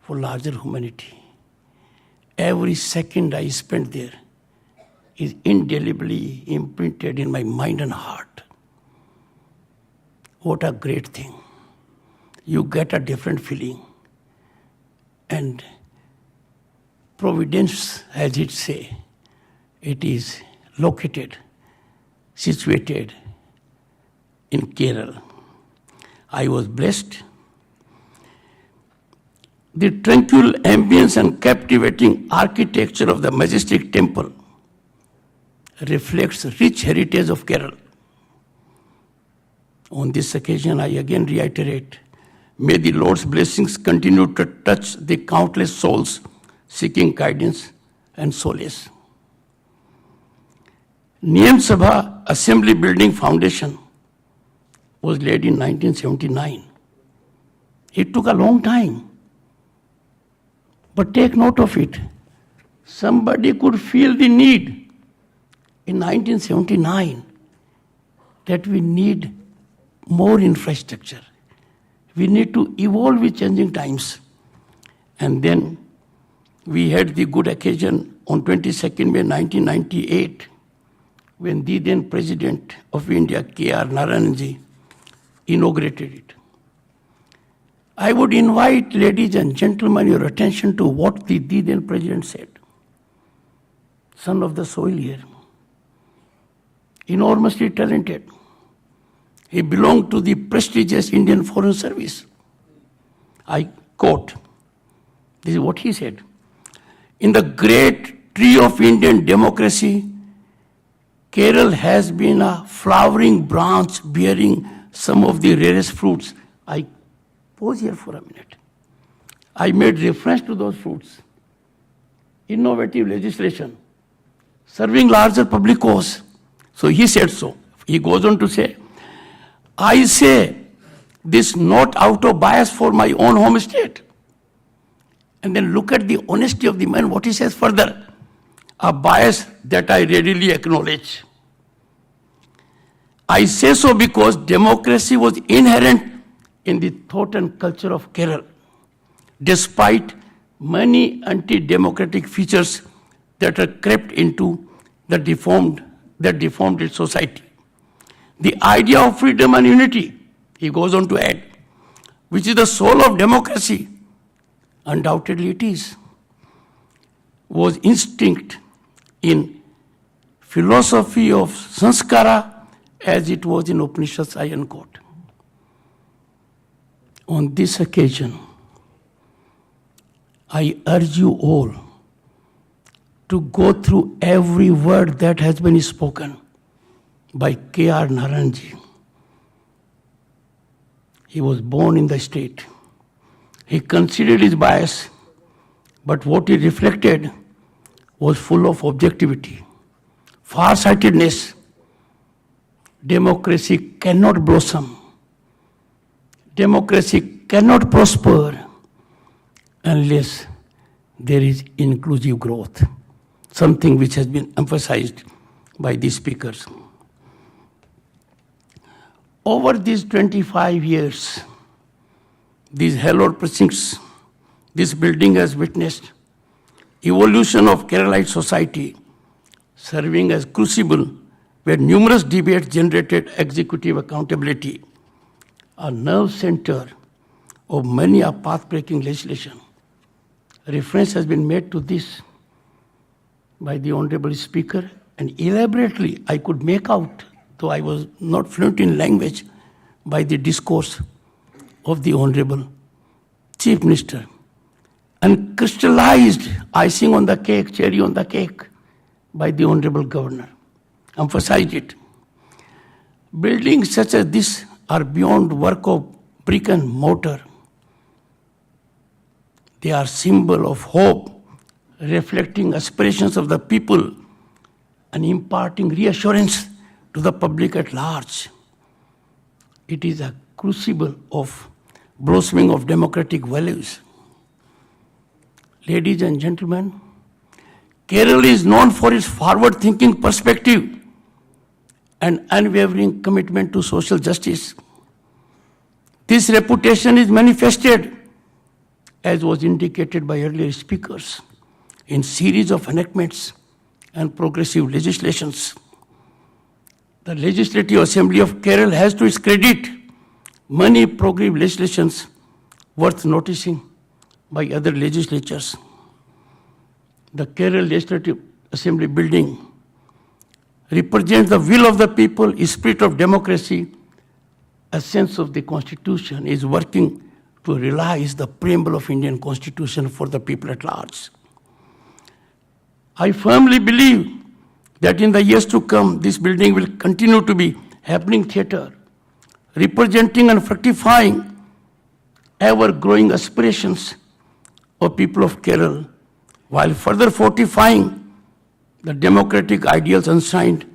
for larger humanity. Every second I spent there is indelibly imprinted in my mind and heart. What a great thing. You get a different feeling. And Providence, as it say, it is located, situated in Kerala. I was blessed. The tranquil ambience and captivating architecture of the majestic temple reflects rich heritage of Kerala. On this occasion, I again reiterate, may the Lord's blessings continue to touch the countless souls seeking guidance and solace. യമസഭ Assembly Building Foundation was laid in 1979. It took a long time. But take note of it. Somebody could feel the need in 1979 that we need more infrastructure. We need to evolve with changing times. And then we had the good occasion on 22nd May 1998 when the then President of India, K.R. Narayanji, inaugurated it. I would invite, ladies and gentlemen, your attention to what the then President said. Son of the soil here. Enormously talented. He belonged to the prestigious Indian Foreign Service. I quote, this is what he said. In the great tree of Indian democracy, Kerala has been a flowering branch bearing some of the rarest fruits. I pause here for a minute. I made reference to those fruits. Innovative legislation, serving larger public cause. So he said so. He goes on to say, I say this not out of bias for my own home state. And then look at the honesty of the man, what he says further. A bias that I readily acknowledge. I say so because democracy was inherent in the thought and culture of Kerala, despite many anti-democratic features that are crept into that deformed its society. The idea of freedom and unity, he goes on to add, which is the soul of democracy, undoubtedly it is, was instinct in philosophy of sanskara as it was in Upanishad's iron court. On this occasion, I urge you all to go through every word that has been spoken by K.R. Naranji. He was born in the state. He considered his bias, but what he reflected was full of objectivity, far-sightedness. Democracy cannot blossom. Democracy cannot prosper unless there is inclusive growth, something which has been emphasized by these speakers. Over these 25 years, these hallowed precincts, this building has witnessed evolution of Keralite society, serving as crucible where numerous debates generated executive accountability, a nerve center of many a path-breaking legislation. Reference has been made to this by the Honorable Speaker, and elaborately I could make out, though I was not fluent in language, by the discourse of the Honorable Chief Minister, and crystallized icing on the cake, cherry on the cake, by the Honorable Governor. Emphasized it. Buildings such as this are beyond work of brick and mortar. They are symbol of hope, reflecting aspirations of the people and imparting reassurance to the public at large. It is a crucible of blossoming of democratic values. Ladies and gentlemen, Kerala is known for its forward-thinking perspective and unwavering commitment to social justice. This reputation is manifested, as was indicated by earlier speakers, in series of enactments and progressive legislations. The Legislative Assembly of Kerala has to its credit many progressive legislations worth noticing by other legislatures. The Kerala Legislative Assembly building represents the will of the people, a spirit of democracy, a sense of the Constitution, is working to realize the preamble of Indian Constitution for the people at large. I firmly believe that in the years to come, this building will continue to be happening theatre, representing and fructifying ever-growing aspirations of people of Kerala, while further fortifying the democratic ideals enshrined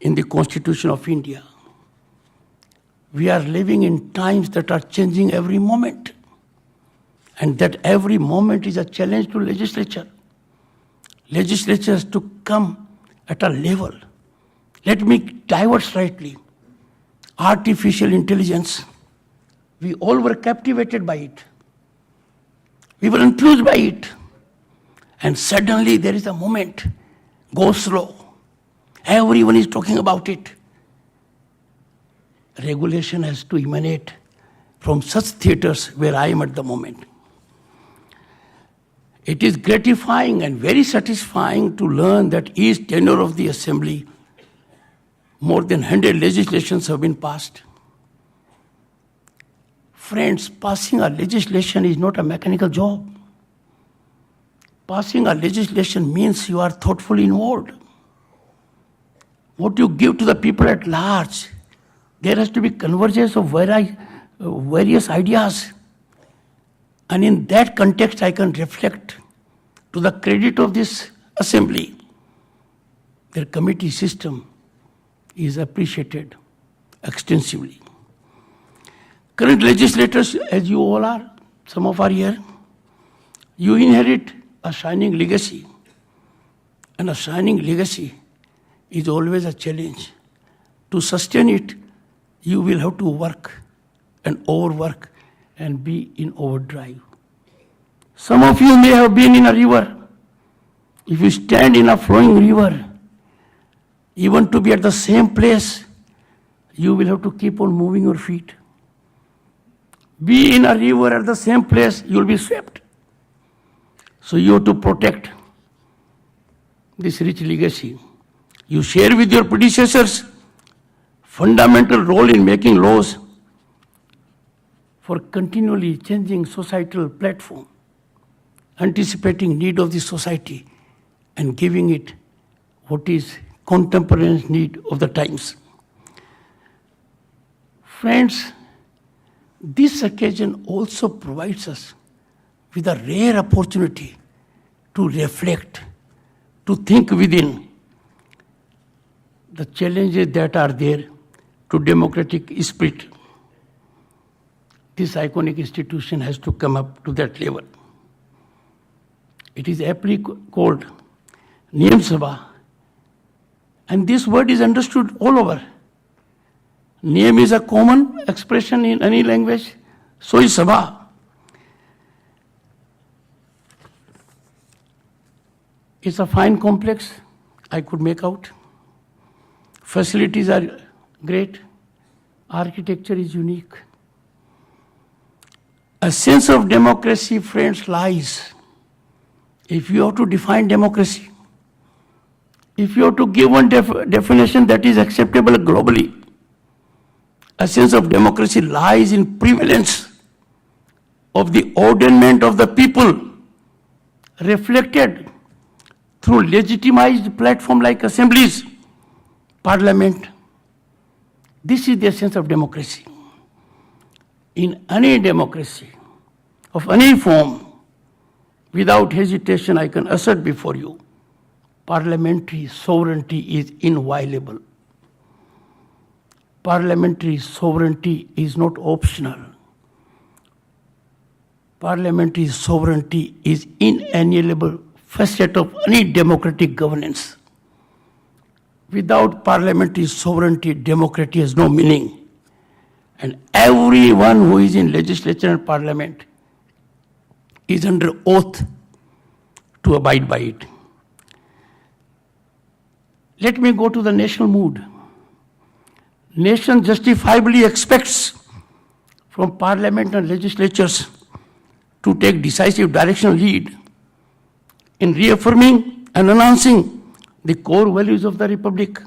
in the Constitution of India. We are living in times that are changing every moment, and that every moment is a challenge to legislature. Legislatures to come at a level. Let me divert slightly. Artificial intelligence. We all were captivated by it. We were enthused by it. And suddenly there is a moment, go slow. Everyone is talking about it. Regulation has to emanate from such theatres where I am at the moment. It is gratifying and very satisfying to learn that each tenure of the Assembly, more than 100 legislations have been passed. Friends, passing a legislation is not a mechanical job. Passing a legislation means you are thoughtfully involved. What you give to the people at large, there has to be convergence of various ideas. And in that context, I can reflect to the credit of this Assembly, their committee system is appreciated extensively. Current legislators, as you all are, some of are here, you inherit a shining legacy. And a shining legacy is always a challenge. To sustain it, you will have to work and overwork and be in overdrive. Some of you may have been in a river. If you stand in a flowing river, even to be at the same place, you will have to keep on moving your feet. Be in a river at the same place, you will be swept. So you have to protect this rich legacy. You share with your predecessors fundamental role in making laws for continually changing societal platform, anticipating need of the society and giving it what is contemporaneous need of the times. Friends, this occasion also provides us with a rare opportunity to reflect, to think within the challenges that are there to democratic spirit. This iconic institution has to come up to that level. It is aptly called യമസഭ, and this word is understood all over. Name is a common expression in any language, so is sabha. It's a fine complex, I could make out. Facilities are great. Architecture is unique. A sense of democracy, friends, lies. If you have to define democracy, if you have to give one definition that is acceptable globally, a sense of democracy lies in prevalence of the ordainment of the people, reflected through legitimized platform like assemblies, parliament. This is the essence of democracy. In any democracy of any form, without hesitation, I can assert before you, parliamentary sovereignty is inviolable. Parliamentary sovereignty is not optional. Parliamentary sovereignty is inalienable facet of any democratic governance. Without parliamentary sovereignty, democracy has no meaning. And everyone who is in legislature and parliament is under oath to abide by it. Let me go to the national mood. Nation justifiably expects from parliament and legislatures to take decisive directional lead in reaffirming and announcing the core values of the Republic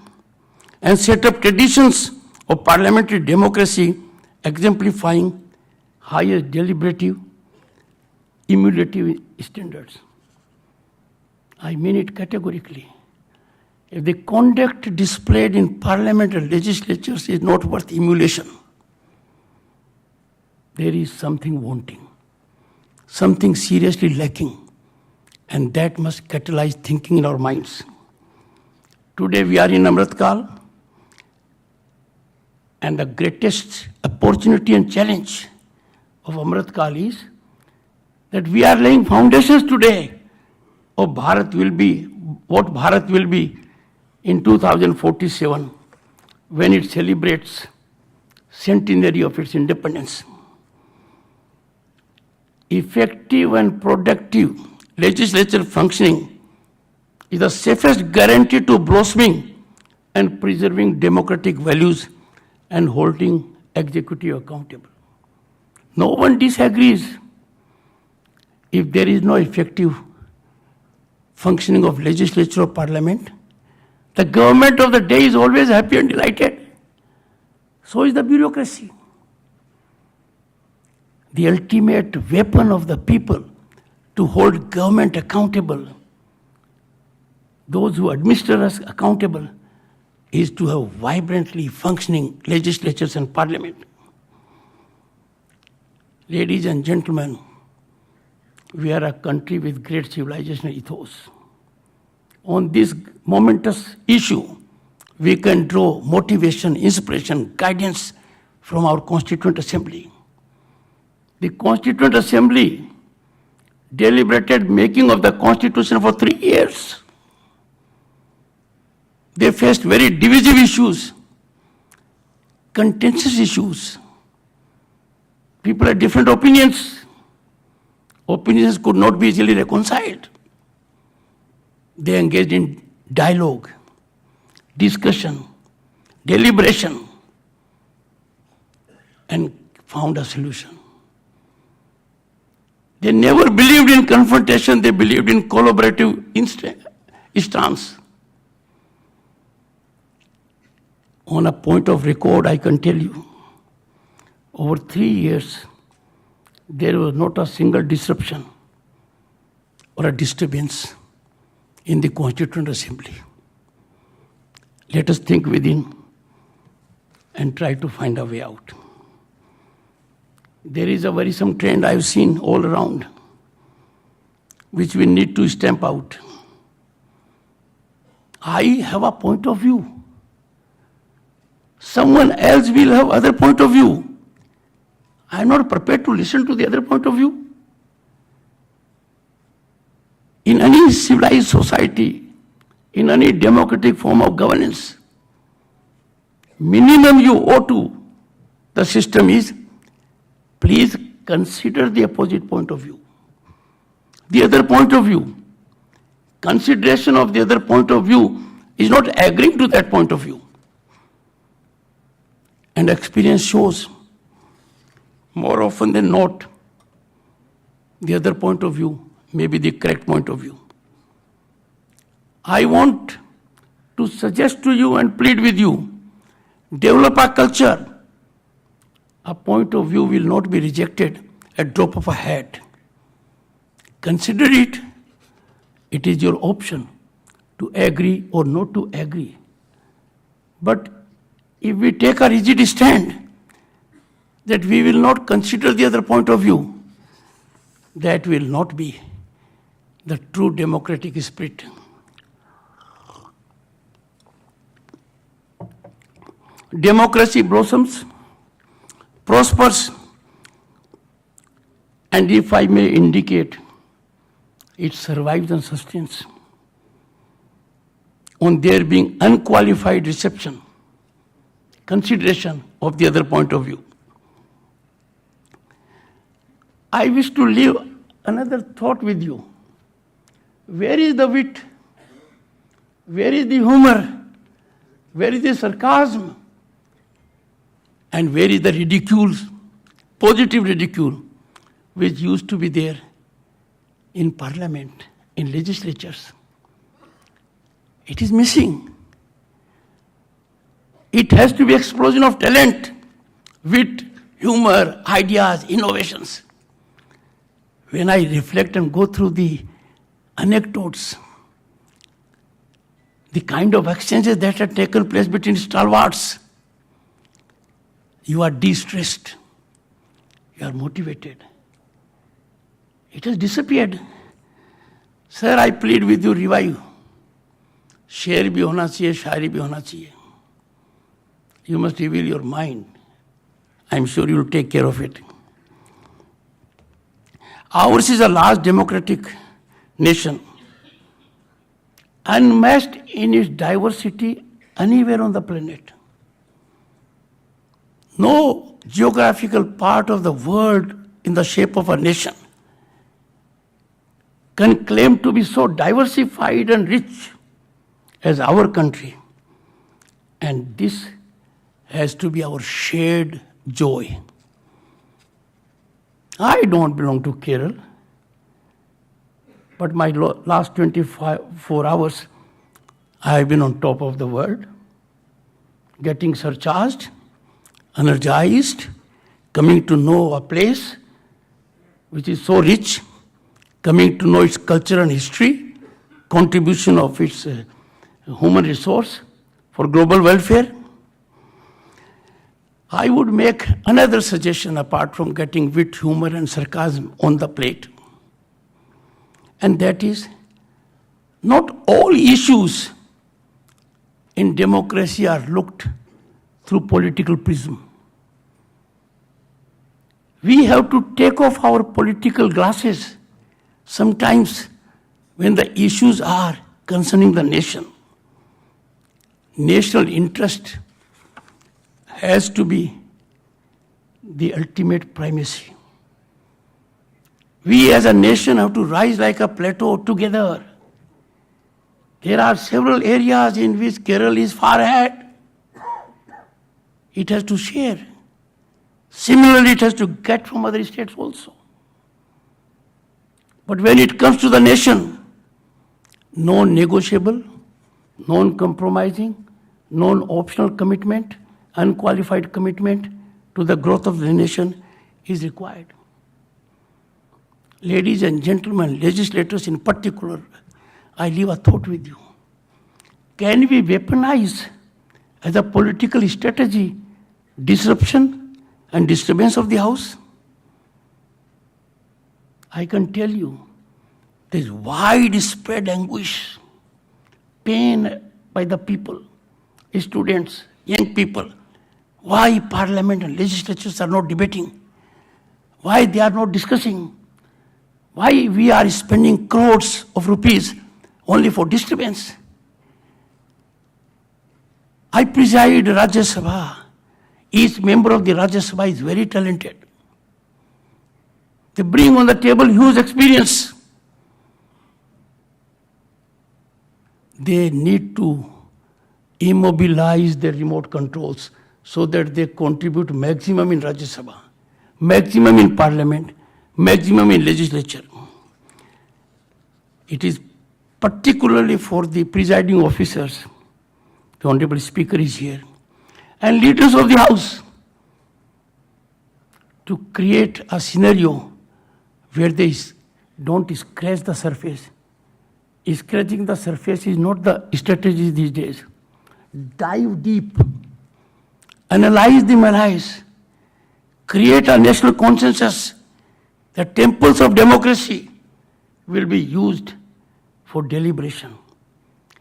and set up traditions of parliamentary democracy exemplifying highest deliberative, emulative standards. I mean it categorically. If the conduct displayed in parliament and legislatures is not worth emulation, there is something wanting, something seriously lacking, and that must catalyze thinking in our minds. Today we are in Amrit Kal, and the greatest opportunity and challenge of Amrit Kal is that we are laying foundations today of Bharat will be, what Bharat will be in 2047 when it celebrates centenary of its independence. Effective and productive legislature functioning is the safest guarantee to blossoming and preserving democratic values and holding executive accountable. No one disagrees. If there is no effective functioning of legislature or parliament, the government of the day is always happy and delighted. So is the bureaucracy. The ultimate weapon of the people to hold government accountable, those who administer us accountable, is to have vibrantly functioning legislatures and parliament. Ladies and gentlemen, we are a country with great civilizational ethos. On this momentous issue, we can draw motivation, inspiration, guidance from our Constituent Assembly. The Constituent Assembly deliberated making of the Constitution for 3 years. They faced very divisive issues, contentious issues. People had different opinions. Opinions could not be easily reconciled. They engaged in dialogue, discussion, deliberation, and found a solution. They never believed in confrontation, they believed in collaborative stance. On a point of record, I can tell you, over 3 years, there was not a single disruption or a disturbance in the Constituent Assembly. Let us think within and try to find a way out. There is a worrisome trend I've seen all around, which we need to stamp out. I have a point of view. Someone else will have other point of view. I am not prepared to listen to the other point of view. In any civilized society, in any democratic form of governance, minimum you owe to the system is, please consider the opposite point of view. The other point of view. Consideration of the other point of view is not agreeing to that point of view. And experience shows, more often than not, the other point of view may be the correct point of view. I want to suggest to you and plead with you, develop a culture. A point of view will not be rejected at drop of a hat. Consider it. It is your option to agree or not to agree. But if we take a rigid stand that we will not consider the other point of view, that will not be the true democratic spirit. Democracy blossoms, prospers, and if I may indicate, it survives and sustains on there being unqualified reception, consideration of the other point of view. I wish to leave another thought with you. Where is the wit? Where is the humor? Where is the sarcasm? And where is the ridicule, positive ridicule, which used to be there in parliament, in legislatures? It is missing. It has to be explosion of talent, wit, humor, ideas, innovations. When I reflect and go through the anecdotes, the kind of exchanges that have taken place between stalwarts, you are de-stressed, you are motivated. It has disappeared. Sir, I plead with you, revive. शेर भी होना चाहिए, शायरी भी होना चाहिए. You must reveal your mind. I'm sure you will take care of it. Ours is a large democratic nation, unmatched in its diversity anywhere on the planet. No geographical part of the world in the shape of a nation can claim to be so diversified and rich as our country. And this has to be our shared joy. I don't belong to Kerala, but my last 24 hours, I have been on top of the world, getting surcharged, energized, coming to know a place which is so rich, coming to know its culture and history, contribution of its human resource for global welfare. I would make another suggestion apart from getting wit, humor, and sarcasm on the plate. And that is, not all issues in democracy are looked through political prism. We have to take off our political glasses sometimes when the issues are concerning the nation. National interest has to be the ultimate primacy. We as a nation have to rise like a plateau together. There are several areas in which Kerala is far ahead. It has to share. Similarly, it has to get from other states also. But when it comes to the nation, non-negotiable, non-compromising, non-optional commitment, unqualified commitment to the growth of the nation is required. Ladies and gentlemen, legislators in particular, I leave a thought with you. Can we weaponize as a political strategy disruption and disturbance of the House? I can tell you, there is widespread anguish, pain by the people, students, young people. Why Parliament and legislatures are not debating? Why they are not discussing? Why we are spending crores of rupees only for disturbance? I preside Rajya Sabha. Each member of the Rajya Sabha is very talented. They bring on the table huge experience. They need to immobilize their remote controls so that they contribute maximum in Rajya Sabha, maximum in Parliament, maximum in legislature. It is particularly for the presiding officers, the Honorable Speaker is here, and leaders of the House to create a scenario where they don't scratch the surface. Scratching the surface is not the strategy these days. Dive deep, analyze the malaise, create a national consensus. The temples of democracy will be used for deliberation,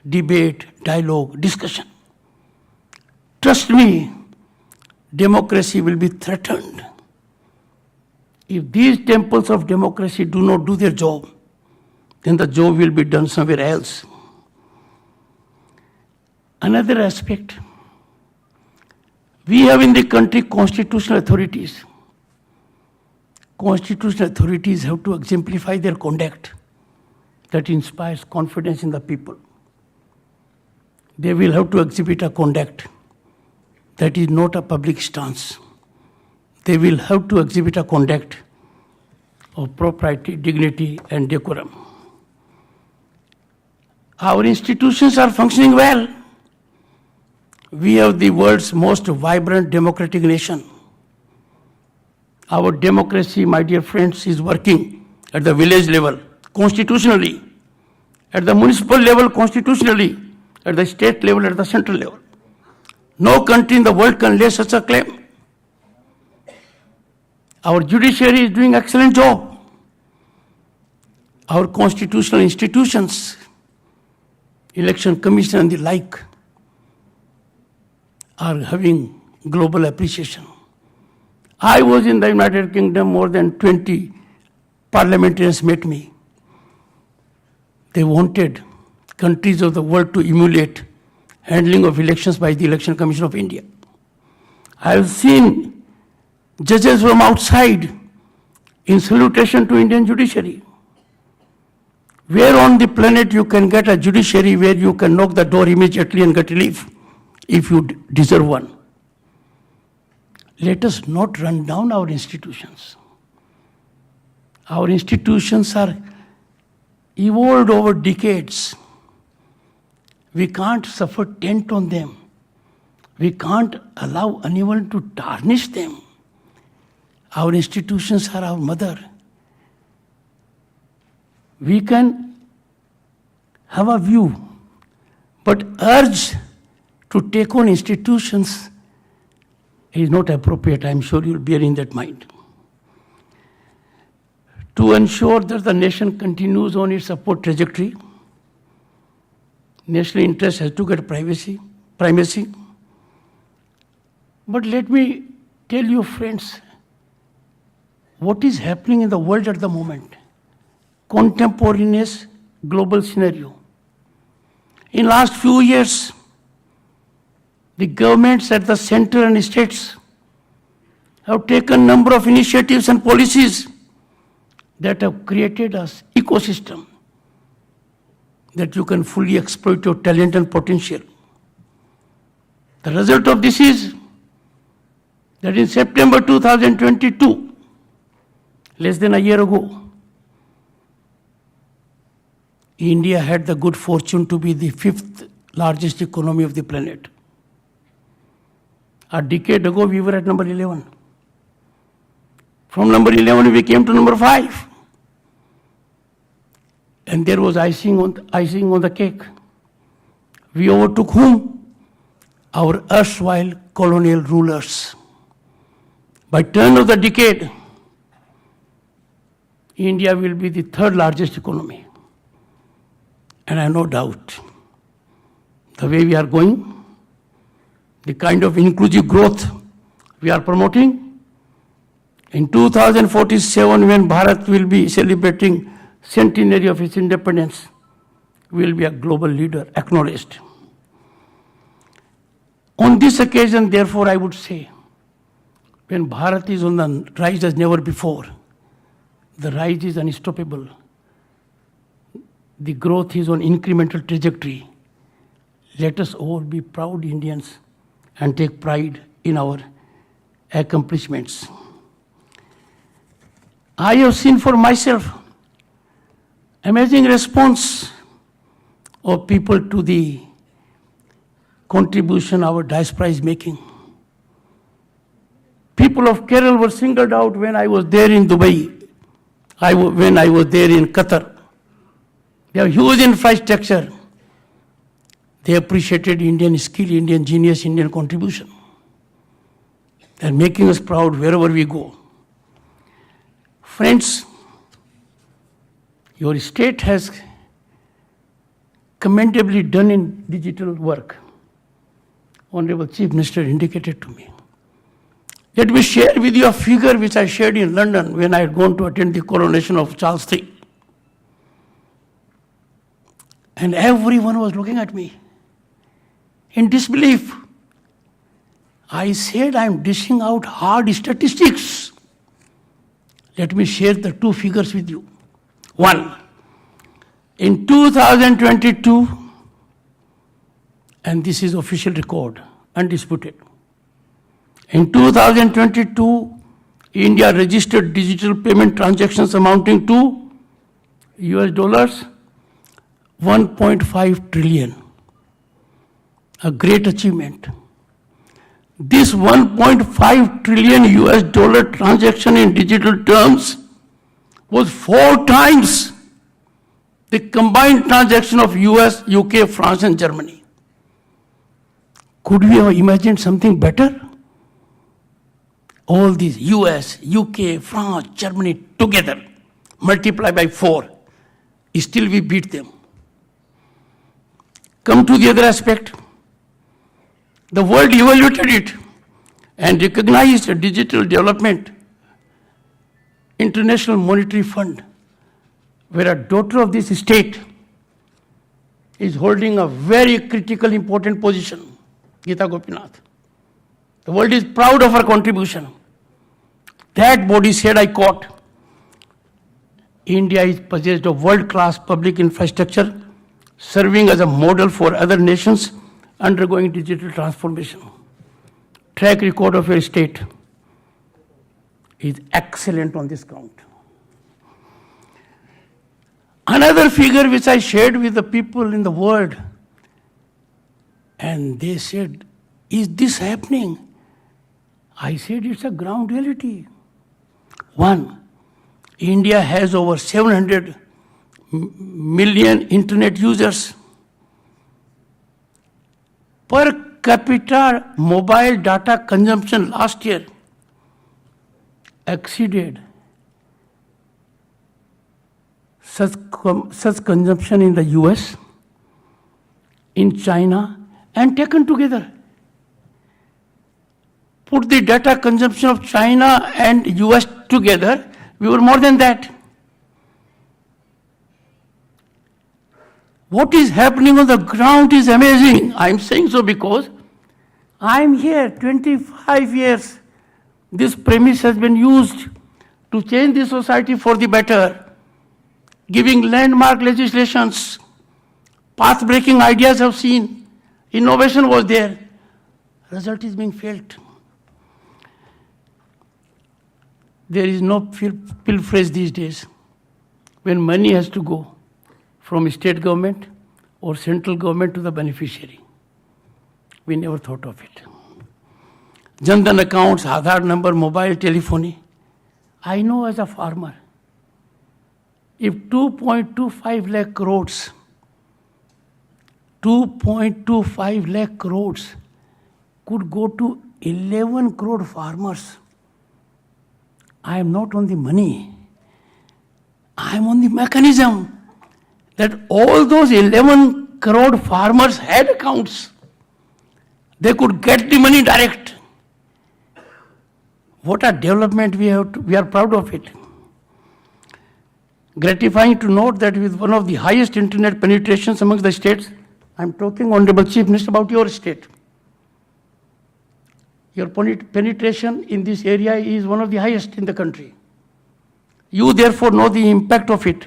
debate, dialogue, discussion. Trust me, democracy will be threatened if these temples of democracy do not do their job. Then the job will be done somewhere else. Another aspect, we have in the country constitutional authorities. Constitutional authorities have to exemplify their conduct that inspires confidence in the people. They will have to exhibit a conduct that is not a public stance. They will have to exhibit a conduct of propriety, dignity, and decorum. Our institutions are functioning well. We have the world's most vibrant democratic nation. Our democracy, my dear friends, is working at the village level, constitutionally, at the municipal level, constitutionally, at the state level, at the central level. No country in the world can lay such a claim. Our judiciary is doing an excellent job. Our constitutional institutions, election commission and the like, are having global appreciation. I was in the United Kingdom, more than 20 parliamentarians met me. They wanted countries of the world to emulate handling of elections by the Election Commission of India. I have seen judges from outside in salutation to Indian judiciary. Where on the planet you can get a judiciary where you can knock the door immediately and get relief if you deserve one? Let us not run down our institutions. Our institutions are evolved over decades. We can't suffer taint on them. We can't allow anyone to tarnish them. Our institutions are our mother. We can have a view, but urge to take on institutions is not appropriate. I'm sure you'll bear in that mind. To ensure that the nation continues on its upward trajectory, national interest has to get privacy, primacy. But let me tell you, friends, what is happening in the world at the moment. Contemporaneous global scenario. In last few years, the governments at the center and states have taken number of initiatives and policies that have created an ecosystem that you can fully exploit your talent and potential. The result of this is that in September 2022, less than a year ago, India had the good fortune to be the 5th largest economy of the planet. A decade ago, we were at number 11. From number 11, we came to number 5. And there was icing on the cake. We overtook whom? Our erstwhile colonial rulers. By turn of the decade, India will be the 3rd largest economy. And I have no doubt, the way we are going, the kind of inclusive growth we are promoting, in 2047, when Bharat will be celebrating centenary of its independence, we will be a global leader, acknowledged. On this occasion, therefore, I would say, when Bharat is on the rise as never before, the rise is unstoppable. The growth is on incremental trajectory. Let us all be proud Indians and take pride in our accomplishments. I have seen for myself amazing response of people to the contribution our diaspora is making. People of Kerala were singled out when I was there in Dubai, when I was there in Qatar. They have huge infrastructure. They appreciated Indian skill, Indian genius, Indian contribution. They are making us proud wherever we go. Friends, your state has commendably done in digital work. Honorable Chief Minister indicated to me. Let me share with you a figure which I shared in London when I had gone to attend the coronation of Charles III. And everyone was looking at me in disbelief. I said, I'm dishing out hard statistics. Let me share the 2 figures with you. 1, in 2022, and this is official record, undisputed. In 2022, India registered digital payment transactions amounting to US$ 1.5 trillion. A great achievement. This 1.5 trillion US$ transaction in digital terms was 4 times the combined transaction of US, UK, France and Germany. Could we have imagined something better? All these US, UK, France, Germany together, multiply by 4, still we beat them. Come to the other aspect. The world evaluated it and recognized a digital development International Monetary Fund, where a daughter of this state is holding a very critical, important position, Geeta Gopinath. The world is proud of her contribution. That body said, I quote, India is possessed of world-class public infrastructure, serving as a model for other nations undergoing digital transformation. Track record of your state is excellent on this count. Another figure which I shared with the people in the world, and they said, is this happening? I said, it's a ground reality. 1, India has over 700 million internet users. Per capita mobile data consumption last year exceeded such consumption in the US, in China, and taken together. Put the data consumption of China and US together, we were more than that. What is happening on the ground is amazing. I'm saying so because I'm here 25 years. This premise has been used to change the society for the better, giving landmark legislations, path-breaking ideas have seen, innovation was there, result is being felt. There is no pilferage these days when money has to go from state government or central government to the beneficiary. We never thought of it. Jan-Dhan accounts, Aadhaar number, mobile telephony. I know as a farmer, if 2.25 lakh crores, 2.25 lakh crores could go to 11 crore farmers, I am not on the money. I am on the mechanism that all those 11 crore farmers had accounts. They could get the money direct. What a development we are proud of it. Gratifying to note that with one of the highest internet penetrations amongst the states, I'm talking, Honorable Chief Minister, about your state. Your penetration in this area is one of the highest in the country. You therefore know the impact of it.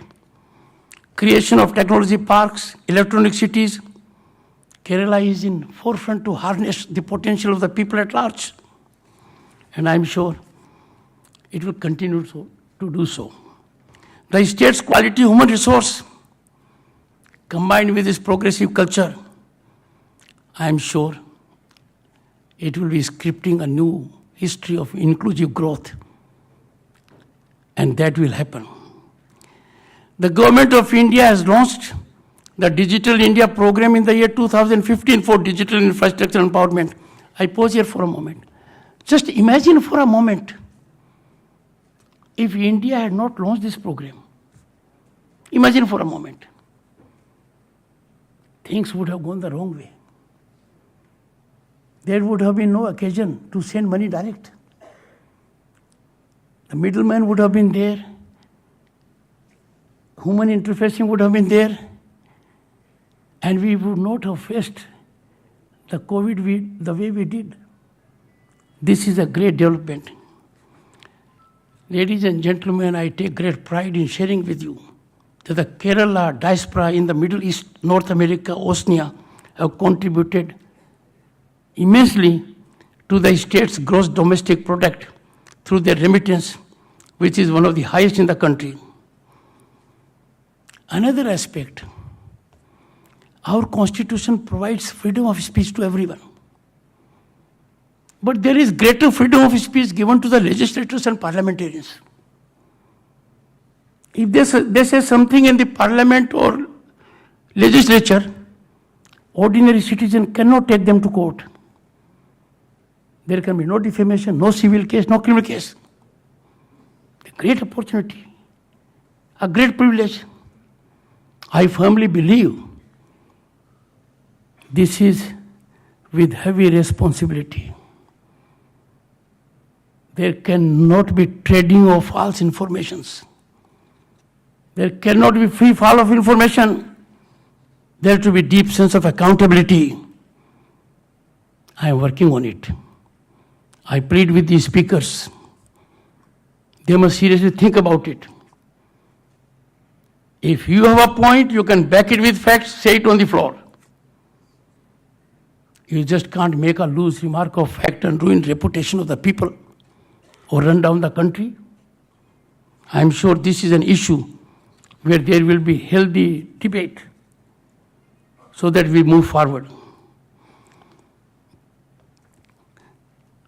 Creation of technology parks, electronic cities. Kerala is in forefront to harness the potential of the people at large. And I'm sure it will continue to do so. The state's quality human resource, combined with this progressive culture, I'm sure it will be scripting a new history of inclusive growth. And that will happen. The Government of India has launched the Digital India program in the year 2015 for digital infrastructure empowerment. I pause here for a moment. Just imagine for a moment if India had not launched this program. Imagine for a moment. Things would have gone the wrong way. There would have been no occasion to send money direct. The middleman would have been there. Human interfacing would have been there. And we would not have faced the COVID the way we did. This is a great development. Ladies and gentlemen, I take great pride in sharing with you that the Kerala diaspora in the Middle East, North America, Oceania have contributed immensely to the state's gross domestic product through their remittance, which is one of the highest in the country. Another aspect, our constitution provides freedom of speech to everyone. But there is greater freedom of speech given to the legislators and parliamentarians. If they say something in the parliament or legislature, ordinary citizen cannot take them to court. There can be no defamation, no civil case, no criminal case. A great opportunity, a great privilege. I firmly believe this is with heavy responsibility. There cannot be trading of false informations. There cannot be free fall of information. There to be deep sense of accountability. I am working on it. I plead with these speakers. They must seriously think about it. If you have a point, you can back it with facts, say it on the floor. You just can't make a loose remark of fact and ruin reputation of the people or run down the country. I'm sure this is an issue where there will be healthy debate so that we move forward.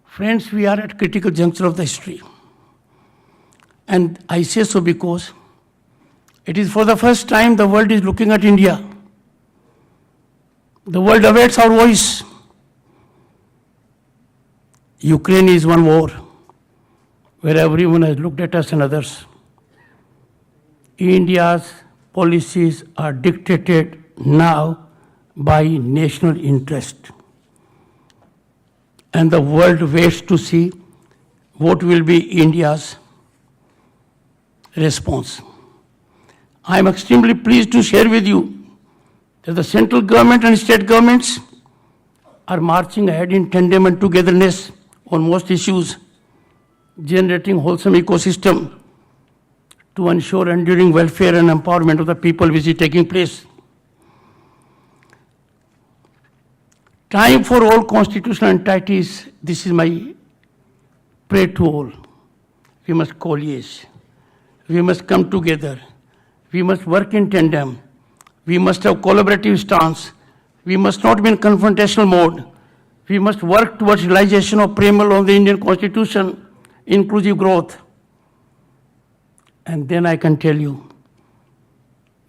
Friends, we are at critical juncture of the history. And I say so because it is for the first time the world is looking at India. The world awaits our voice. Ukraine is one war where everyone has looked at us and others. India's policies are dictated now by national interest. And the world waits to see what will be India's response. I am extremely pleased to share with you that the central government and state governments are marching ahead in tandem and togetherness on most issues, generating wholesome ecosystem to ensure enduring welfare and empowerment of the people which is taking place. Time for all constitutional entities, this is my prayer to all. We must coalesce. We must come together. We must work in tandem. We must have collaborative stance. We must not be in confrontational mode. We must work towards realization of preamble of the Indian Constitution, inclusive growth. And then I can tell you,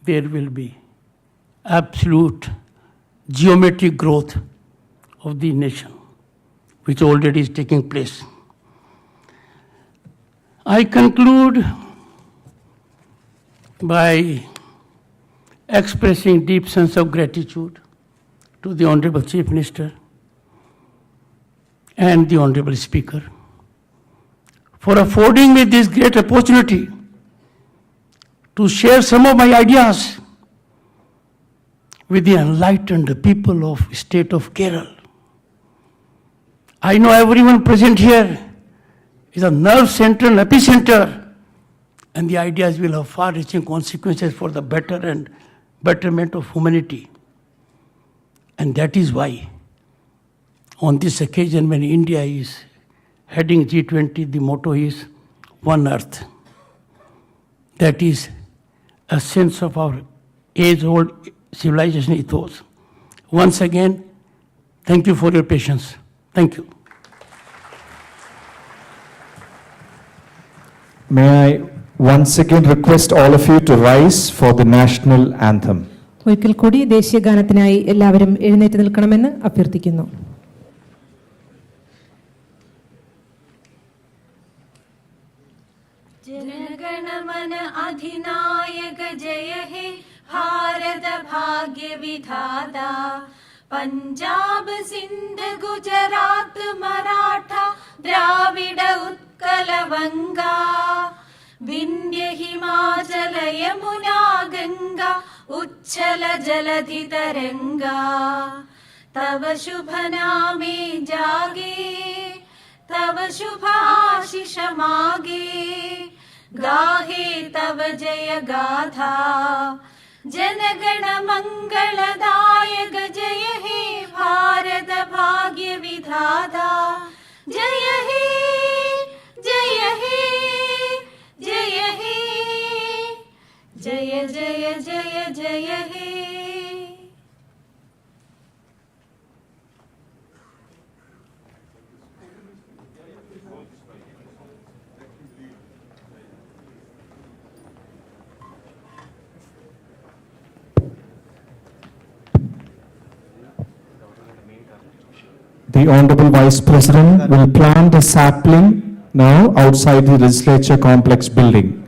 there will be absolute geometric growth of the nation, which already is taking place. I conclude by expressing deep sense of gratitude to the Honorable Chief Minister and the Honorable Speaker for affording me this great opportunity to share some of my ideas with the enlightened people of state of Kerala. I know everyone present here is a nerve center and epicenter, and the ideas will have far-reaching consequences for the better and betterment of humanity. And that is why, on this occasion when India is heading G20, the motto is One Earth. That is a sense of our age-old civilization ethos. Once again, thank you for your patience. Thank you. May I once again request all of you to rise for the national anthem. ഒരിക്കൽ കൂടി ദേശീയ ഗാനത്തിനായി എല്ലാവരും എഴുന്നേറ്റ് നിൽക്കണമെന്ന് അഭ്യർത്ഥിക്കുന്നു. जनगणमन अधिनायक जय हे भारत भाग्य विधाता पंजाब सिंध गुजरात मराठा द्राविड उत्कल वंगा विंध्य हिमाचल यमुना गंगा उच्छल जलधि तरंगा तव शुभ नामे जागे तव शुभ आशीष मागे गाहे तव जय गाथा जनगण मंगलदायक जय हे भारत भाग्य विधाता जय हे जय हे जय हे जय जय जय जय हे. The Honorable Vice President will plant a sapling now outside the Legislature Complex building.